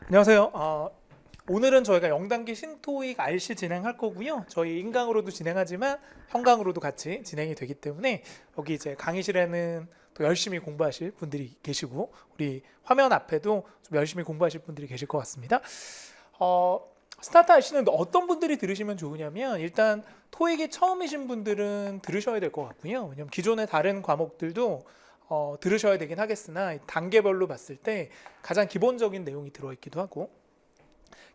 안녕하세요. 오늘은 저희가 0단계 신토익 RC 진행할 거고요. 저희 인강으로도 진행하지만 현강으로도 같이 진행이 되기 때문에 여기 이제 강의실에는 또 열심히 공부하실 분들이 계시고 우리 화면 앞에도 좀 열심히 공부하실 분들이 계실 것 같습니다. 스타트 RC는 어떤 분들이 들으시면 좋으냐면 일단 토익이 처음이신 분들은 들으셔야 될 것 같고요. 왜냐면 기존의 다른 과목들도 들으셔야 되긴 하겠으나 단계별로 봤을 때 가장 기본적인 내용이 들어있기도 하고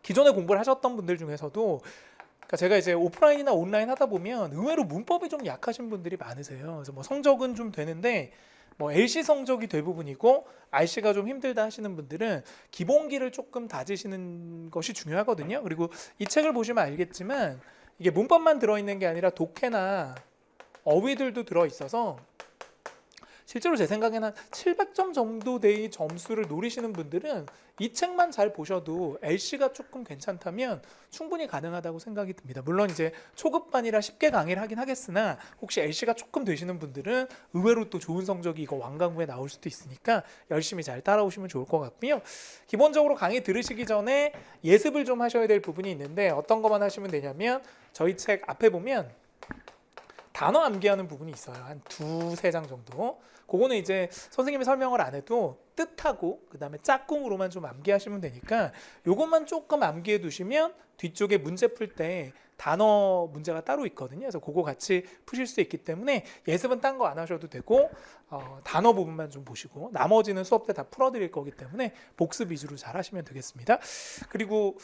기존에 공부를 하셨던 분들 중에서도 그러니까 제가 이제 오프라인이나 온라인 하다 보면 의외로 문법이 좀 약하신 분들이 많으세요. 그래서 뭐 성적은 좀 되는데 뭐 LC 성적이 대부분이고 RC가 좀 힘들다 하시는 분들은 기본기를 조금 다지시는 것이 중요하거든요. 그리고 이 책을 보시면 알겠지만 이게 문법만 들어있는 게 아니라 독해나 어휘들도 들어있어서 실제로 제 생각에는 한 700점 정도 되의 점수를 노리시는 분들은 이 책만 잘 보셔도 LC가 조금 괜찮다면 충분히 가능하다고 생각이 듭니다. 물론 이제 초급반이라 쉽게 강의를 하긴 하겠으나 혹시 LC가 조금 되시는 분들은 의외로 또 좋은 성적이 이거 완강 후에 나올 수도 있으니까 열심히 잘 따라오시면 좋을 것 같고요. 기본적으로 강의 들으시기 전에 예습을 좀 하셔야 될 부분이 있는데 어떤 것만 하시면 되냐면 저희 책 앞에 보면 단어 암기하는 부분이 있어요. 한 두세 장 정도. 그거는 이제 선생님이 설명을 안 해도 뜻하고 그 다음에 짝꿍으로만 좀 암기하시면 되니까 요것만 조금 암기해 두시면 뒤쪽에 문제 풀 때 단어 문제가 따로 있거든요. 그래서 그거 같이 푸실 수 있기 때문에 예습은 딴 거 안 하셔도 되고 단어 부분만 좀 보시고 나머지는 수업 때 다 풀어드릴 거기 때문에 복습 위주로 잘 하시면 되겠습니다. 그리고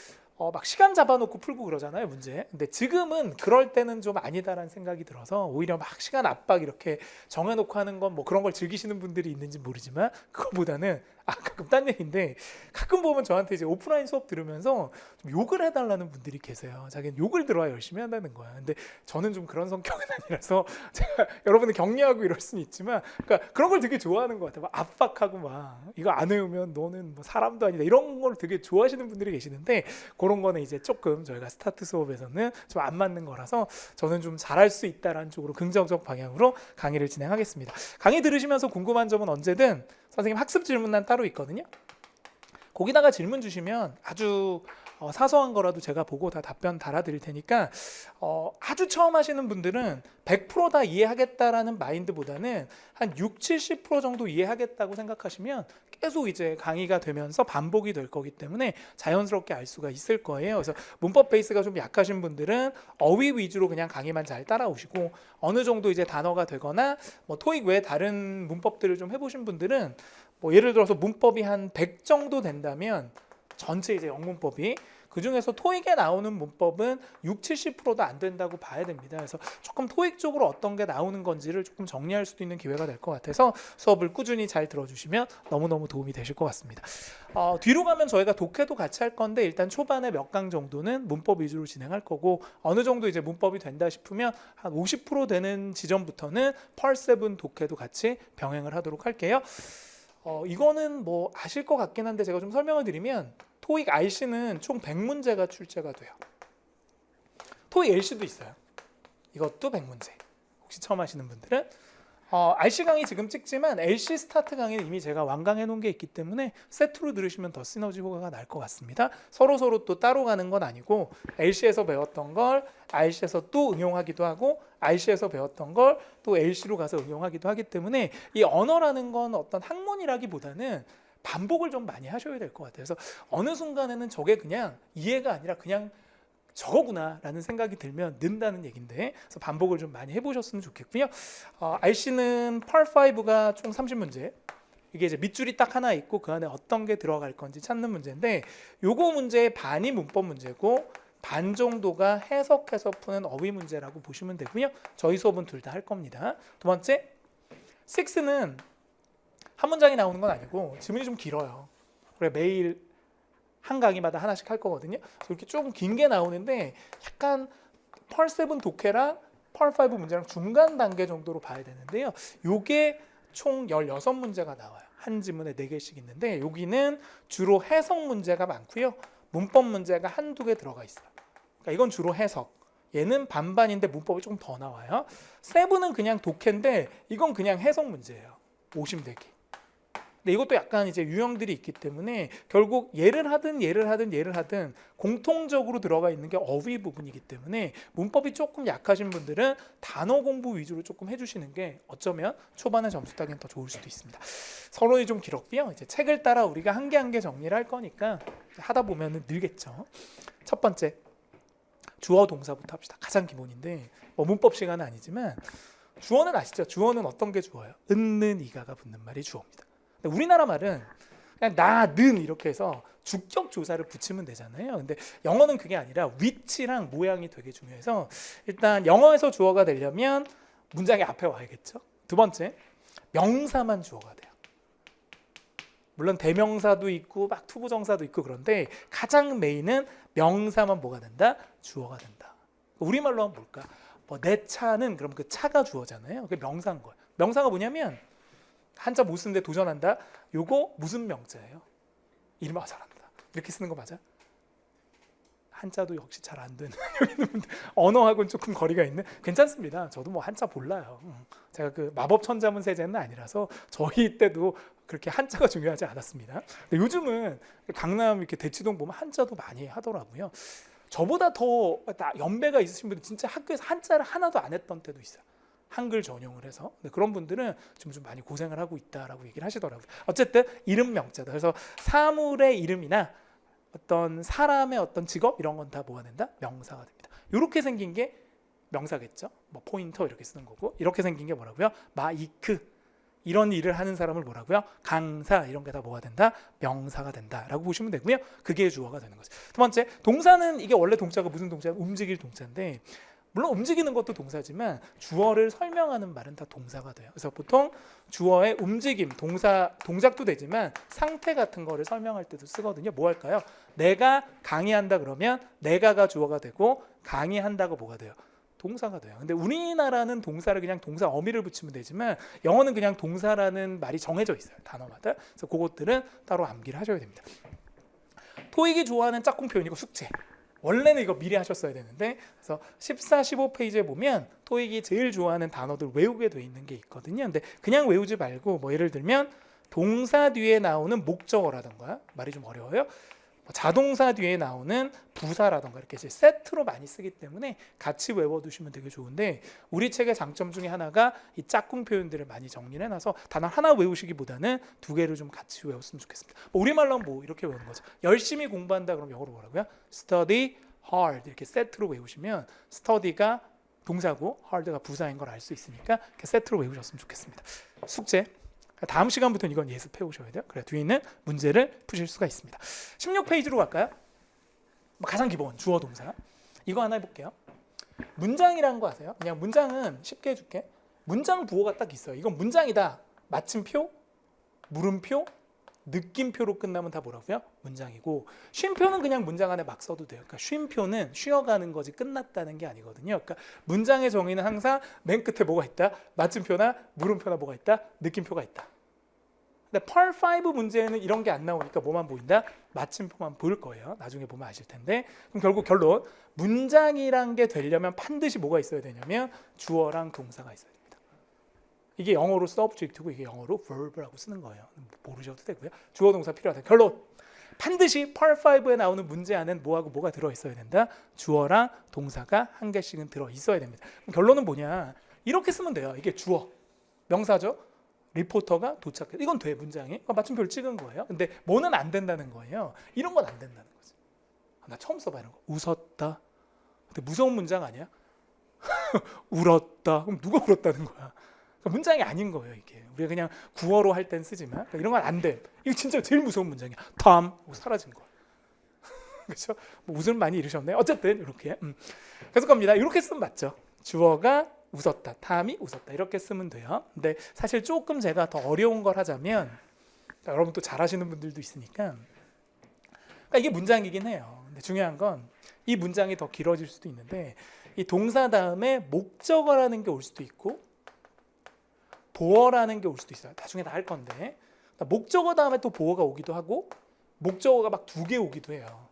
막 시간 잡아놓고 풀고 그러잖아요, 문제. 근데 지금은 그럴 때는 좀 아니다라는 생각이 들어서 오히려 막 시간 압박 이렇게 정해놓고 하는 건 뭐 그런 걸 즐기시는 분들이 있는지 모르지만 그거보다는 가끔 딴 얘기인데 가끔 보면 저한테 이제 오프라인 수업 들으면서 좀 욕을 해달라는 분들이 계세요. 자기는 욕을 들어야 열심히 한다는 거야. 근데 저는 좀 그런 성격은 아니라서 제가 여러분을 격려하고 이럴 수는 있지만 그러니까 그런 걸 되게 좋아하는 것 같아요. 막 압박하고 막 이거 안 외우면 너는 뭐 사람도 아니다 이런 걸 되게 좋아하시는 분들이 계시는데 그런 거는 이제 조금 저희가 스타트 수업에서는 좀 안 맞는 거라서 저는 좀 잘할 수 있다라는 쪽으로 긍정적 방향으로 강의를 진행하겠습니다. 강의 들으시면서 궁금한 점은 언제든 선생님 학습 질문란 따로 있거든요. 거기다가 질문 주시면 아주 사소한 거라도 제가 보고 다 답변 달아드릴 테니까 아주 처음 하시는 분들은 100%다 이해하겠다라는 마인드보다는 한 6, 70% 정도 이해하겠다고 생각하시면 계속 이제 강의가 되면서 반복이 될 거기 때문에 자연스럽게 알 수가 있을 거예요. 그래서 문법 베이스가 좀 약하신 분들은 어휘 위주로 그냥 강의만 잘 따라오시고 어느 정도 이제 단어가 되거나 뭐 토익 외에 다른 문법들을 좀 해보신 분들은 뭐 예를 들어서 문법이 한 100 정도 된다면 전체 이제 영문법이 그 중에서 토익에 나오는 문법은 6, 70%도 안 된다고 봐야 됩니다. 그래서 조금 토익 쪽으로 어떤 게 나오는 건지를 조금 정리할 수도 있는 기회가 될 것 같아서 수업을 꾸준히 잘 들어주시면 너무너무 도움이 되실 것 같습니다. 뒤로 가면 저희가 독해도 같이 할 건데 일단 초반에 몇 강 정도는 문법 위주로 진행할 거고 어느 정도 이제 문법이 된다 싶으면 한 50% 되는 지점부터는 펄7 독해도 같이 병행을 하도록 할게요. 이거는 뭐 아실 것 같긴 한데 제가 좀 설명을 드리면 토익 RC는 총 100문제가 출제가 돼요. 토익 LC도 있어요. 이것도 100문제. 혹시 처음 하시는 분들은 RC 강의 지금 찍지만 LC 스타트 강의는 이미 제가 완강해 놓은 게 있기 때문에 세트로 들으시면 더 시너지 효과가 날 것 같습니다. 서로 또 따로 가는 건 아니고 LC에서 배웠던 걸 RC에서 또 응용하기도 하고 RC에서 배웠던 걸 또 LC로 가서 응용하기도 하기 때문에 이 언어라는 건 어떤 학문이라기보다는 반복을 좀 많이 하셔야 될 것 같아요. 그래서 어느 순간에는 저게 그냥 이해가 아니라 그냥 저거구나 라는 생각이 들면 는다는 얘기인데 그래서 반복을 좀 많이 해보셨으면 좋겠고요. RC는 펄5가 총 30문제 이게 이제 밑줄이 딱 하나 있고 그 안에 어떤 게 들어갈 건지 찾는 문제인데 요거 문제의 반이 문법 문제고 반 정도가 해석해서 푸는 어휘 문제라고 보시면 되고요. 저희 수업은 둘 다 할 겁니다. 두 번째 6는 한 문장이 나오는 건 아니고 지문이 좀 길어요. 그래 매일 한 강의마다 하나씩 할 거거든요. 이렇게 조금 긴 게 나오는데 약간 펄7 독해랑 펄5 문제랑 중간 단계 정도로 봐야 되는데요. 요게 총 16문제가 나와요. 한 지문에 4개씩 있는데 여기는 주로 해석 문제가 많고요. 문법 문제가 한두 개 들어가 있어요. 그러니까 이건 주로 해석. 얘는 반반인데 문법이 조금 더 나와요. 7은 그냥 독해인데 이건 그냥 해석 문제예요. 오심 되기. 근데 이것도 약간 이제 유형들이 있기 때문에 결국 얘를 하든 공통적으로 들어가 있는 게 어휘 부분이기 때문에 문법이 조금 약하신 분들은 단어 공부 위주로 조금 해주시는 게 어쩌면 초반에 점수 따기엔 더 좋을 수도 있습니다. 서론이 좀 길었고요. 이제 책을 따라 우리가 한 개 한 개 정리를 할 거니까 하다 보면은 늘겠죠. 첫 번째 주어 동사부터 합시다. 가장 기본인데 뭐 문법 시간은 아니지만 주어는 아시죠? 주어는 어떤 게 주어예요? 은는 이가가 붙는 말이 주어입니다. 근데 우리나라 말은 그냥 나는 이렇게 해서 주격 조사를 붙이면 되잖아요. 근데 영어는 그게 아니라 위치랑 모양이 되게 중요해서 일단 영어에서 주어가 되려면 문장의 앞에 와야겠죠. 두 번째, 명사만 주어가 돼요. 물론 대명사도 있고 막 투부정사도 있고 그런데 가장 메인은 명사만 뭐가 된다? 주어가 된다. 우리말로 하면 뭘까? 뭐 내 차는 그럼 그 차가 주어잖아요. 그게 명사인 거예요. 명사가 뭐냐면 한자 못 쓰는데 도전한다. 요거 무슨 명자예요? 이름 잘한다. 이렇게 쓰는 거 맞아? 한자도 역시 잘 안 되는 언어하고는 조금 거리가 있는 괜찮습니다. 저도 뭐 한자 몰라요. 제가 그 마법 천자문 세제는 아니라서 저희 때도 그렇게 한자가 중요하지 않았습니다. 근데 요즘은 강남 이렇게 대치동 보면 한자도 많이 하더라고요. 저보다 더 연배가 있으신 분들 진짜 학교에서 한자를 하나도 안 했던 때도 있어요. 한글 전용을 해서. 근데 그런 분들은 좀 많이 고생을 하고 있다라고 얘기를 하시더라고요. 어쨌든 이름 명자다. 그래서 사물의 이름이나 어떤 사람의 어떤 직업 이런 건 다 뭐가 된다? 명사가 됩니다. 이렇게 생긴 게 명사겠죠. 뭐 포인터 이렇게 쓰는 거고 이렇게 생긴 게 뭐라고요? 마이크 이런 일을 하는 사람을 뭐라고요? 강사 이런 게 다 뭐가 된다? 명사가 된다라고 보시면 되고요. 그게 주어가 되는 거죠. 두 번째, 동사는 이게 원래 동사가 무슨 동사예요? 움직일 동사인데 물론 움직이는 것도 동사지만 주어를 설명하는 말은 다 동사가 돼요. 그래서 보통 주어의 움직임, 동작도 되지만 상태 같은 거를 설명할 때도 쓰거든요. 뭐 할까요? 내가 강의한다 그러면 내가가 주어가 되고 강의한다가 뭐가 돼요? 동사가 돼요. 근데 우리나라는 동사를 그냥 동사 어미를 붙이면 되지만 영어는 그냥 동사라는 말이 정해져 있어요. 단어마다. 그래서 그것들은 따로 암기를 하셔야 됩니다. 토익이 좋아하는 짝꿍 표현이고 숙제. 원래는 이거 미리 하셨어야 되는데 그래서 14, 15페이지에 보면 토익이 제일 좋아하는 단어들 외우게 돼 있는 게 있거든요. 근데 그냥 외우지 말고 뭐 예를 들면 동사 뒤에 나오는 목적어라던가 말이 좀 어려워요. 자동사 뒤에 나오는 부사라던가 이렇게 이제 세트로 많이 쓰기 때문에 같이 외워두시면 되게 좋은데 우리 책의 장점 중에 하나가 이 짝꿍 표현들을 많이 정리를 해놔서 단어 하나 외우시기보다는 두 개를 좀 같이 외웠으면 좋겠습니다. 뭐 우리말로 하면 뭐 이렇게 외우는 거죠. 열심히 공부한다 그럼 영어로 뭐라고요? Study hard 이렇게 세트로 외우시면 study가 동사고 hard가 부사인 걸 알 수 있으니까 이렇게 세트로 외우셨으면 좋겠습니다. 숙제. 다음 시간부터는 이건 예습해 오셔야 돼요. 그래 뒤에 있는 문제를 푸실 수가 있습니다. 16페이지로 갈까요? 가장 기본 주어 동사. 이거 하나 해볼게요. 문장이라는 거 아세요? 그냥 문장은 쉽게 해줄게. 문장 부호가 딱 있어요. 이건 문장이다. 마침표, 물음표, 느낌표로 끝나면 다 뭐라고요? 문장이고 쉼표는 그냥 문장 안에 막 써도 돼요. 그러니까 쉼표는 쉬어가는 거지 끝났다는 게 아니거든요. 그러니까 문장의 정의는 항상 맨 끝에 뭐가 있다? 마침표나 물음표나 뭐가 있다? 느낌표가 있다. 근데 Part 5 문제에는 이런 게 안 나오니까 뭐만 보인다? 마침표만 보일 거예요. 나중에 보면 아실 텐데. 그럼 결국 결론 문장이란 게 되려면 반드시 뭐가 있어야 되냐면 주어랑 동사가 있어야 됩니다. 이게 영어로 subject고 이게 영어로 verb라고 쓰는 거예요. 모르셔도 되고요. 주어 동사 필요하다. 결론 반드시 Part 5에 나오는 문제 안에는 뭐하고 뭐가 들어있어야 된다? 주어랑 동사가 한 개씩은 들어있어야 됩니다. 그럼 결론은 뭐냐? 이렇게 쓰면 돼요. 이게 주어, 명사죠. 리포터가 도착해. 이건 돼 문장에. 그러니까 맞춤표를 찍은 거예요. 근데 뭐는 안 된다는 거예요. 이런 건 안 된다는 거지. 나 처음 써봐 이런 거. 웃었다. 근데 무서운 문장 아니야? 울었다. 그럼 누가 울었다는 거야? 그러니까 문장이 아닌 거예요 이게. 우리가 그냥 구어로 할 땐 쓰지만 그러니까 이런 건 안 돼. 이거 진짜 제일 무서운 문장이야. 탐 사라진 거야. 그렇죠? 뭐 웃음 많이 잃으셨네. 어쨌든 이렇게. 그래서 겁니다. 이렇게 쓰면 맞죠. 주어가 웃었다, 탐이 웃었다 이렇게 쓰면 돼요. 근데 사실 조금 제가 더 어려운 걸 하자면 여러분 또 잘하시는 분들도 있으니까 그러니까 이게 문장이긴 해요. 근데 중요한 건 이 문장이 더 길어질 수도 있는데 이 동사 다음에 목적어라는 게 올 수도 있고 보어라는 게 올 수도 있어요. 나중에 다 할 건데 목적어 다음에 또 보어가 오기도 하고 목적어가 막 두 개 오기도 해요.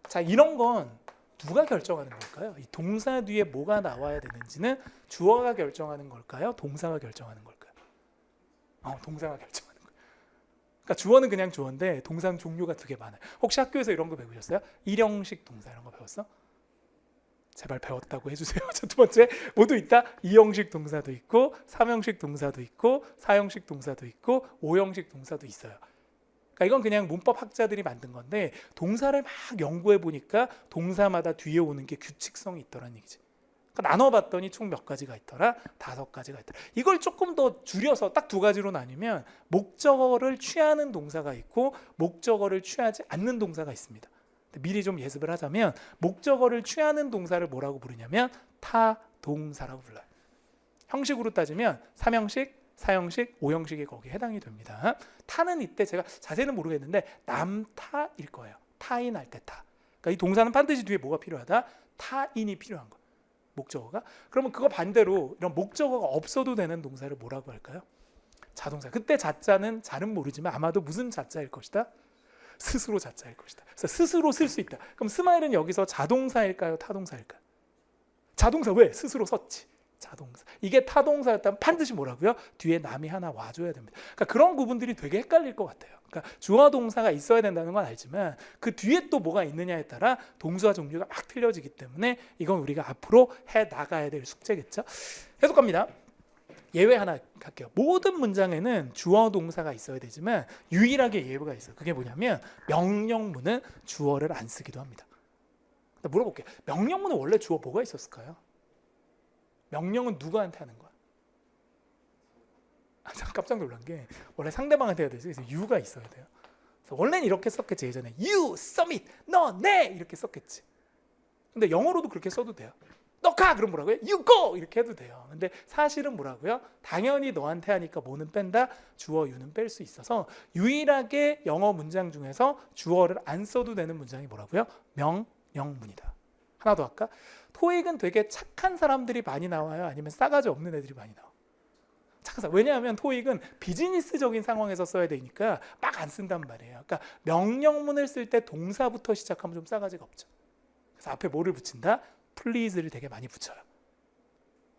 자 이런 건 누가 결정하는 걸까요? 이 동사 뒤에 뭐가 나와야 되는지는 주어가 결정하는 걸까요? 동사가 결정하는 걸까요? 동사가 결정하는 거예요. 그러니까 주어는 그냥 주어인데 동사는 종류가 되게 많아요. 혹시 학교에서 이런 거 배우셨어요? 일형식 동사 이런 거 배웠어? 제발 배웠다고 해주세요. 자, 두 번째, 모두 있다. 이형식 동사도 있고, 삼형식 동사도 있고, 사형식 동사도 있고, 오형식 동사도 있어요. 그러니까 이건 그냥 문법 학자들이 만든 건데 동사를 막 연구해 보니까 동사마다 뒤에 오는 게 규칙성이 있더란 얘기지. 그러니까 나눠봤더니 총 몇 가지가 있더라? 5가지가 있더라. 이걸 조금 더 줄여서 딱 2가지로 나뉘면 목적어를 취하는 동사가 있고 목적어를 취하지 않는 동사가 있습니다. 미리 좀 예습을 하자면 목적어를 취하는 동사를 뭐라고 부르냐면 타동사라고 불러요. 형식으로 따지면 3형식, 4형식, 5형식이 거기에 해당이 됩니다. 타는 이때 제가 자세는 모르겠는데 남타일 거예요. 타인 할 때 타. 그러니까 이 동사는 반드시 뒤에 뭐가 필요하다? 타인이 필요한 거. 목적어가. 그러면 그거 반대로 이런 목적어가 없어도 되는 동사를 뭐라고 할까요? 자동사. 그때 자자는 잘은 모르지만 아마도 무슨 자자일 것이다? 스스로 자자일 것이다. 그래서 스스로 쓸 수 있다. 그럼 스마일은 여기서 자동사일까요? 타동사일까요? 자동사. 왜? 스스로 썼지. 자동사. 이게 타동사였다면 반드시 뭐라고요? 뒤에 남이 하나 와줘야 됩니다. 그러니까 그런 부분들이 되게 헷갈릴 것 같아요. 그러니까 주어 동사가 있어야 된다는 건 알지만 그 뒤에 또 뭐가 있느냐에 따라 동사 종류가 막 틀려지기 때문에 이건 우리가 앞으로 해 나가야 될 숙제겠죠. 해석합니다. 예외 하나 갈게요. 모든 문장에는 주어 동사가 있어야 되지만 유일하게 예외가 있어요. 그게 뭐냐면 명령문은 주어를 안 쓰기도 합니다. 물어볼게요. 명령문은 원래 주어 뭐가 있었을까요? 명령은 누구한테 하는 거야? 깜짝 놀란 게 원래 상대방한테 해야 되지. 그래서 you가 있어야 돼요. 그래서 원래는 이렇게 썼겠지. 예전에 you, submit, 너, 내 이렇게 썼겠지. 근데 영어로도 그렇게 써도 돼요. 너 가! 그럼 뭐라고요? You go! 이렇게 해도 돼요. 근데 사실은 뭐라고요? 당연히 너한테 하니까 뭐는 뺀다? 주어 you는 뺄 수 있어서 유일하게 영어 문장 중에서 주어를 안 써도 되는 문장이 뭐라고요? 명령문이다. 하나 더 할까? 토익은 되게 착한 사람들이 많이 나와요? 아니면 싸가지 없는 애들이 많이 나와? 착한 사람. 왜냐하면 토익은 비즈니스적인 상황에서 써야 되니까 막 안 쓴단 말이에요. 그러니까 명령문을 쓸 때 동사부터 시작하면 좀 싸가지가 없죠. 그래서 앞에 뭐를 붙인다? please를 되게 많이 붙여요.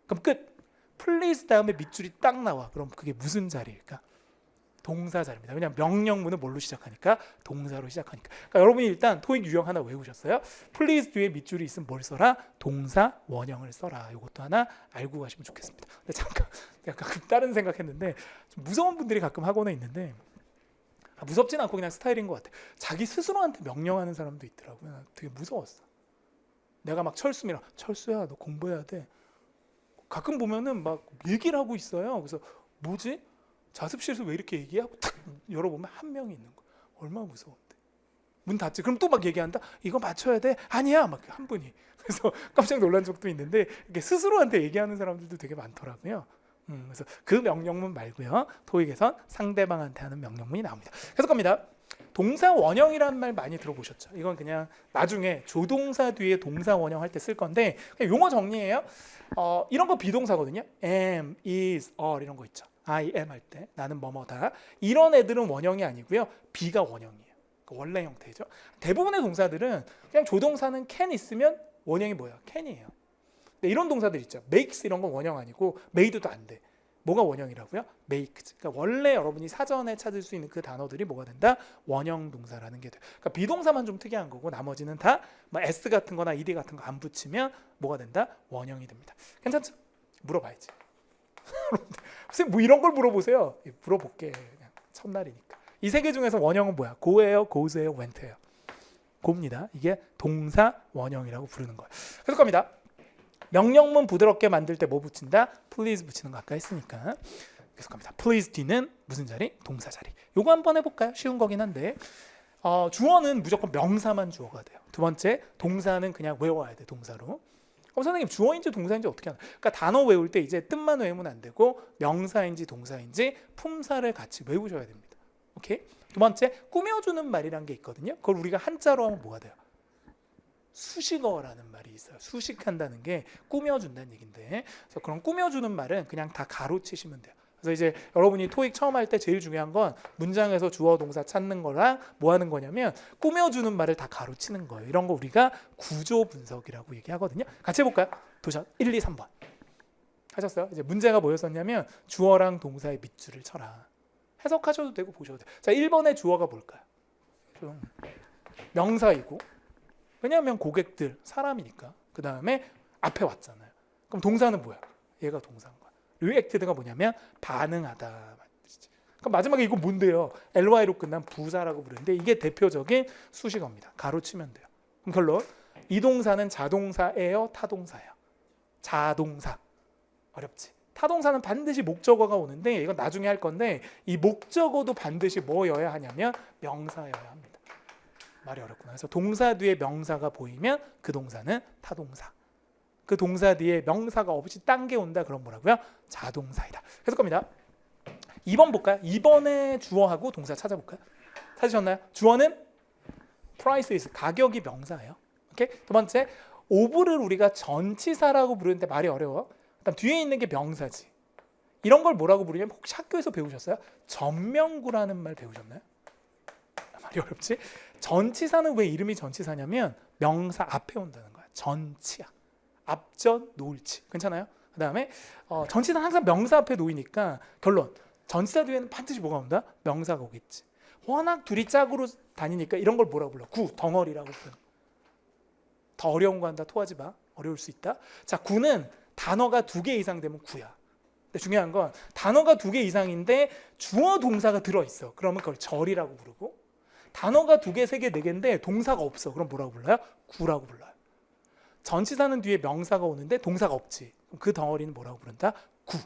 그럼 끝. please 다음에 밑줄이 딱 나와. 그럼 그게 무슨 자리일까? 동사 자리입니다. 왜냐하면 명령문은 뭘로 시작하니까? 동사로 시작하니까. 그러니까 여러분이 일단 토익 유형 하나 외우셨어요? please 뒤에 밑줄이 있으면 뭘 써라? 동사 원형을 써라. 이것도 하나 알고 가시면 좋겠습니다. 근데 잠깐 약간 다른 생각했는데 좀 무서운 분들이 가끔 학원에 있는데 무섭진 않고 그냥 스타일인 것 같아요. 자기 스스로한테 명령하는 사람도 있더라고요. 되게 무서웠어. 내가 막 철수미랑 철수야 너 공부해야 돼. 가끔 보면은 막 얘기를 하고 있어요. 그래서 뭐지? 자습실에서 왜 이렇게 얘기하고 탁 열어보면 한 명이 있는 거야. 얼마나 무서운데. 문 닫지. 그럼 또 막 얘기한다. 이거 맞춰야 돼. 아니야. 막 한 분이. 그래서 깜짝 놀란 적도 있는데 이렇게 스스로한테 얘기하는 사람들도 되게 많더라고요. 그래서 그 명령문 말고요. 토익에선 상대방한테 하는 명령문이 나옵니다. 계속 갑니다. 동사 원형이라는 말 많이 들어보셨죠? 이건 그냥 나중에 조동사 뒤에 동사 원형 할 때 쓸 건데 용어 정리예요. 이런 거 비동사거든요. am, is, are 이런 거 있죠. I am 할 때 나는 뭐뭐다. 이런 애들은 원형이 아니고요. be가 원형이에요. 원래 형태죠. 대부분의 동사들은 그냥 조동사는 can 있으면 원형이 뭐야? can이에요. 근데 이런 동사들 있죠. makes 이런 건 원형 아니고 made도 안 돼. 뭐가 원형이라고요? makes. 그러니까 원래 여러분이 사전에 찾을 수 있는 그 단어들이 뭐가 된다? 원형 동사라는 게 돼요. 그러니까 비동사만 좀 특이한 거고 나머지는 다 뭐 s 같은 거나 ed 같은 거 안 붙이면 뭐가 된다? 원형이 됩니다. 괜찮죠? 물어봐야지. 선생님 뭐 이런 걸 물어보세요. 물어볼게. 그냥 첫날이니까. 이 세 개 중에서 원형은 뭐야? go예요, goes예요, went예요. go입니다. 이게 동사 원형이라고 부르는 거예요. 계속 갑니다. 명령문 부드럽게 만들 때 뭐 붙인다? please 붙이는 거 아까 했으니까. 계속 갑니다. please 뒤는 무슨 자리? 동사 자리. 요거 한번 해볼까요? 쉬운 거긴 한데 주어는 무조건 명사만 주어가 돼요. 두 번째, 동사는 그냥 외워야 돼. 동사로. 선생님 주어인지 동사인지 어떻게 하나? 그러니까 단어 외울 때 이제 뜻만 외우면 안 되고 명사인지 동사인지 품사를 같이 외우셔야 됩니다. 오케이? 두 번째, 꾸며주는 말이란 게 있거든요. 그걸 우리가 한자로 하면 뭐가 돼요? 수식어라는 말이 있어요. 수식한다는 게 꾸며준다는 얘긴데, 그래서 그런 꾸며주는 말은 그냥 다 가로치시면 돼요. 그래서 이제 여러분이 토익 처음 할 때 제일 중요한 건 문장에서 주어 동사 찾는 거랑 뭐 하는 거냐면 꾸며주는 말을 다 가로치는 거예요. 이런 거 우리가 구조 분석이라고 얘기하거든요. 같이 해볼까요? 도전 1, 2, 3번 하셨어요? 이제 문제가 뭐였었냐면 주어랑 동사의 밑줄을 쳐라. 해석하셔도 되고 보셔도 돼요. 자, 1번의 주어가 뭘까요? 좀 명사이고, 왜냐하면 고객들, 사람이니까. 그 다음에 앞에 왔잖아요. 그럼 동사는 뭐야? 얘가 동사인 거야. reacted가 뭐냐면 반응하다. 그럼 마지막에 이거 뭔데요? ly로 끝난 부사라고 부르는데 이게 대표적인 수식어입니다. 가로치면 돼요. 그럼 결론, 이 동사는 자동사예요? 타동사예요? 자동사. 어렵지? 타동사는 반드시 목적어가 오는데 이건 나중에 할 건데 이 목적어도 반드시 뭐여야 하냐면 명사여야 합니다. 말이 어렵구나. 그래서 동사 뒤에 명사가 보이면 그 동사는 타동사. 그 동사 뒤에 명사가 없이 딴 게 온다. 그럼 뭐라고요? 자동사이다. 해석 겁니다. 2번 볼까요? 2번의 주어하고 동사 찾아볼까요? 찾으셨나요? 주어는 price is, 가격이 명사예요. 오케이? 두 번째, of를 우리가 전치사라고 부르는데 말이 어려워. 그다음 뒤에 있는 게 명사지. 이런 걸 뭐라고 부르냐면 혹시 학교에서 배우셨어요? 전명구라는 말 배우셨나요? 말이 어렵지? 전치사는 왜 이름이 전치사냐면 명사 앞에 온다는 거야. 전치야. 앞전 놓을치. 괜찮아요? 그 다음에 전치사는 항상 명사 앞에 놓이니까 결론, 전치사 뒤에는 반드시 뭐가 온다? 명사가 오겠지. 워낙 둘이 짝으로 다니니까 이런 걸 뭐라고 불러? 구, 덩어리라고 불러. 더 어려운 거 한다. 토하지 마. 어려울 수 있다. 자, 구는 단어가 2개 이상 되면 구야. 근데 중요한 건 단어가 2개 이상인데 주어 동사가 들어있어. 그러면 그걸 절이라고 부르고, 단어가 2개, 3개, 4개인데 동사가 없어. 그럼 뭐라고 불러요? 구라고 불러요. 전치사는 뒤에 명사가 오는데 동사가 없지. 그럼 그 덩어리는 뭐라고 부른다? 구.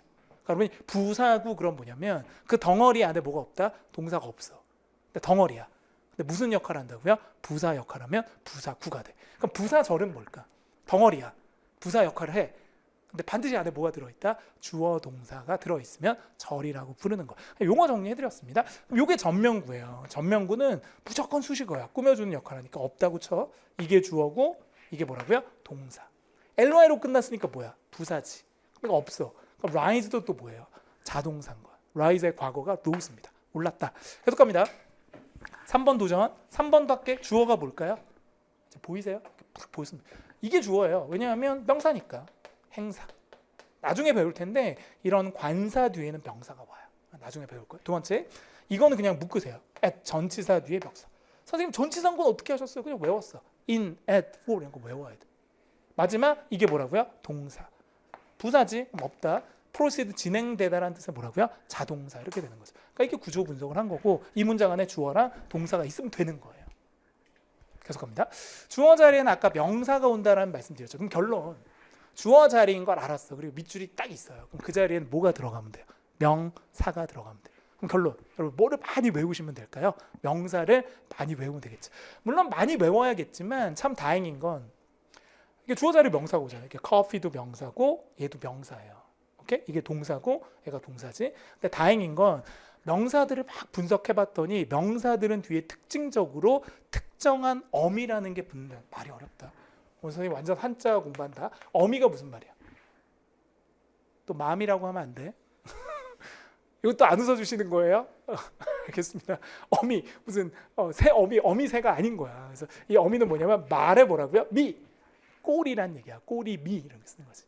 그러니까 부사구, 그럼 뭐냐면 그 덩어리 안에 뭐가 없다? 동사가 없어. 근데 덩어리야. 근데 무슨 역할을 한다고요? 부사 역할하면 부사구가 돼. 그럼 부사절은 뭘까? 덩어리야. 부사 역할을 해. 근데 반드시 안에 뭐가 들어있다? 주어 동사가 들어있으면 절이라고 부르는 거. 용어 정리해드렸습니다. 이게 전명구예요. 전명구는 무조건 수식어야. 꾸며주는 역할 하니까 없다고 쳐. 이게 주어고 이게 뭐라고요? 동사. ly로 끝났으니까 뭐야? 부사지. 그러니까 없어. 그럼 rise도 또 뭐예요? 자동사인 거야. rise의 과거가 rose입니다. 올랐다. 해석합니다. 3번 도전. 3번도 할게. 주어가 뭘까요? 보이세요? 보였습니다. 이게 주어예요. 왜냐하면 명사니까. 행사. 나중에 배울 텐데 이런 관사 뒤에는 명사가 와요. 나중에 배울 거예요. 두 번째, 이거는 그냥 묶으세요. at 전치사 뒤에 명사. 선생님 전치사인 건 어떻게 하셨어요? 그냥 외웠어. in, at, for 이런 거 외워야 돼. 마지막 이게 뭐라고요? 동사. 부사지? 없다. proceed, 진행되다라는 뜻은 뭐라고요? 자동사. 이렇게 되는 거죠. 그러니까 이렇게 구조 분석을 한 거고 이 문장 안에 주어랑 동사가 있으면 되는 거예요. 계속합니다. 주어 자리에는 아까 명사가 온다라는 말씀드렸죠. 그럼 결론, 주어 자리인 걸 알았어. 그리고 밑줄이 딱 있어요. 그럼 그 자리에는 뭐가 들어가면 돼요? 명사가 들어가면 돼요. 그럼 결론, 여러분 뭐를 많이 외우시면 될까요? 명사를 많이 외우면 되겠죠. 물론 많이 외워야겠지만 참 다행인 건 이게 주어 자리 명사가 오잖아요. 이게 커피도 명사고 얘도 명사예요. 오케이? 이게 동사고 얘가 동사지. 근데 다행인 건 명사들을 막 분석해봤더니 명사들은 뒤에 특징적으로 특정한 어미라는 게 붙는, 말이 어렵다. 선생님 완전 한자 공부한다. 어미가 무슨 말이야? 또 맘이라고 하면 안 돼. 이것도 안 웃어주시는 거예요? 알겠습니다. 어미, 무슨 새 어미 새가 아닌 거야. 그래서 이 어미는 뭐냐면 말에 뭐라고요? 미, 꼬리란 얘기야. 꼬리 미 이렇게 쓰는 거지.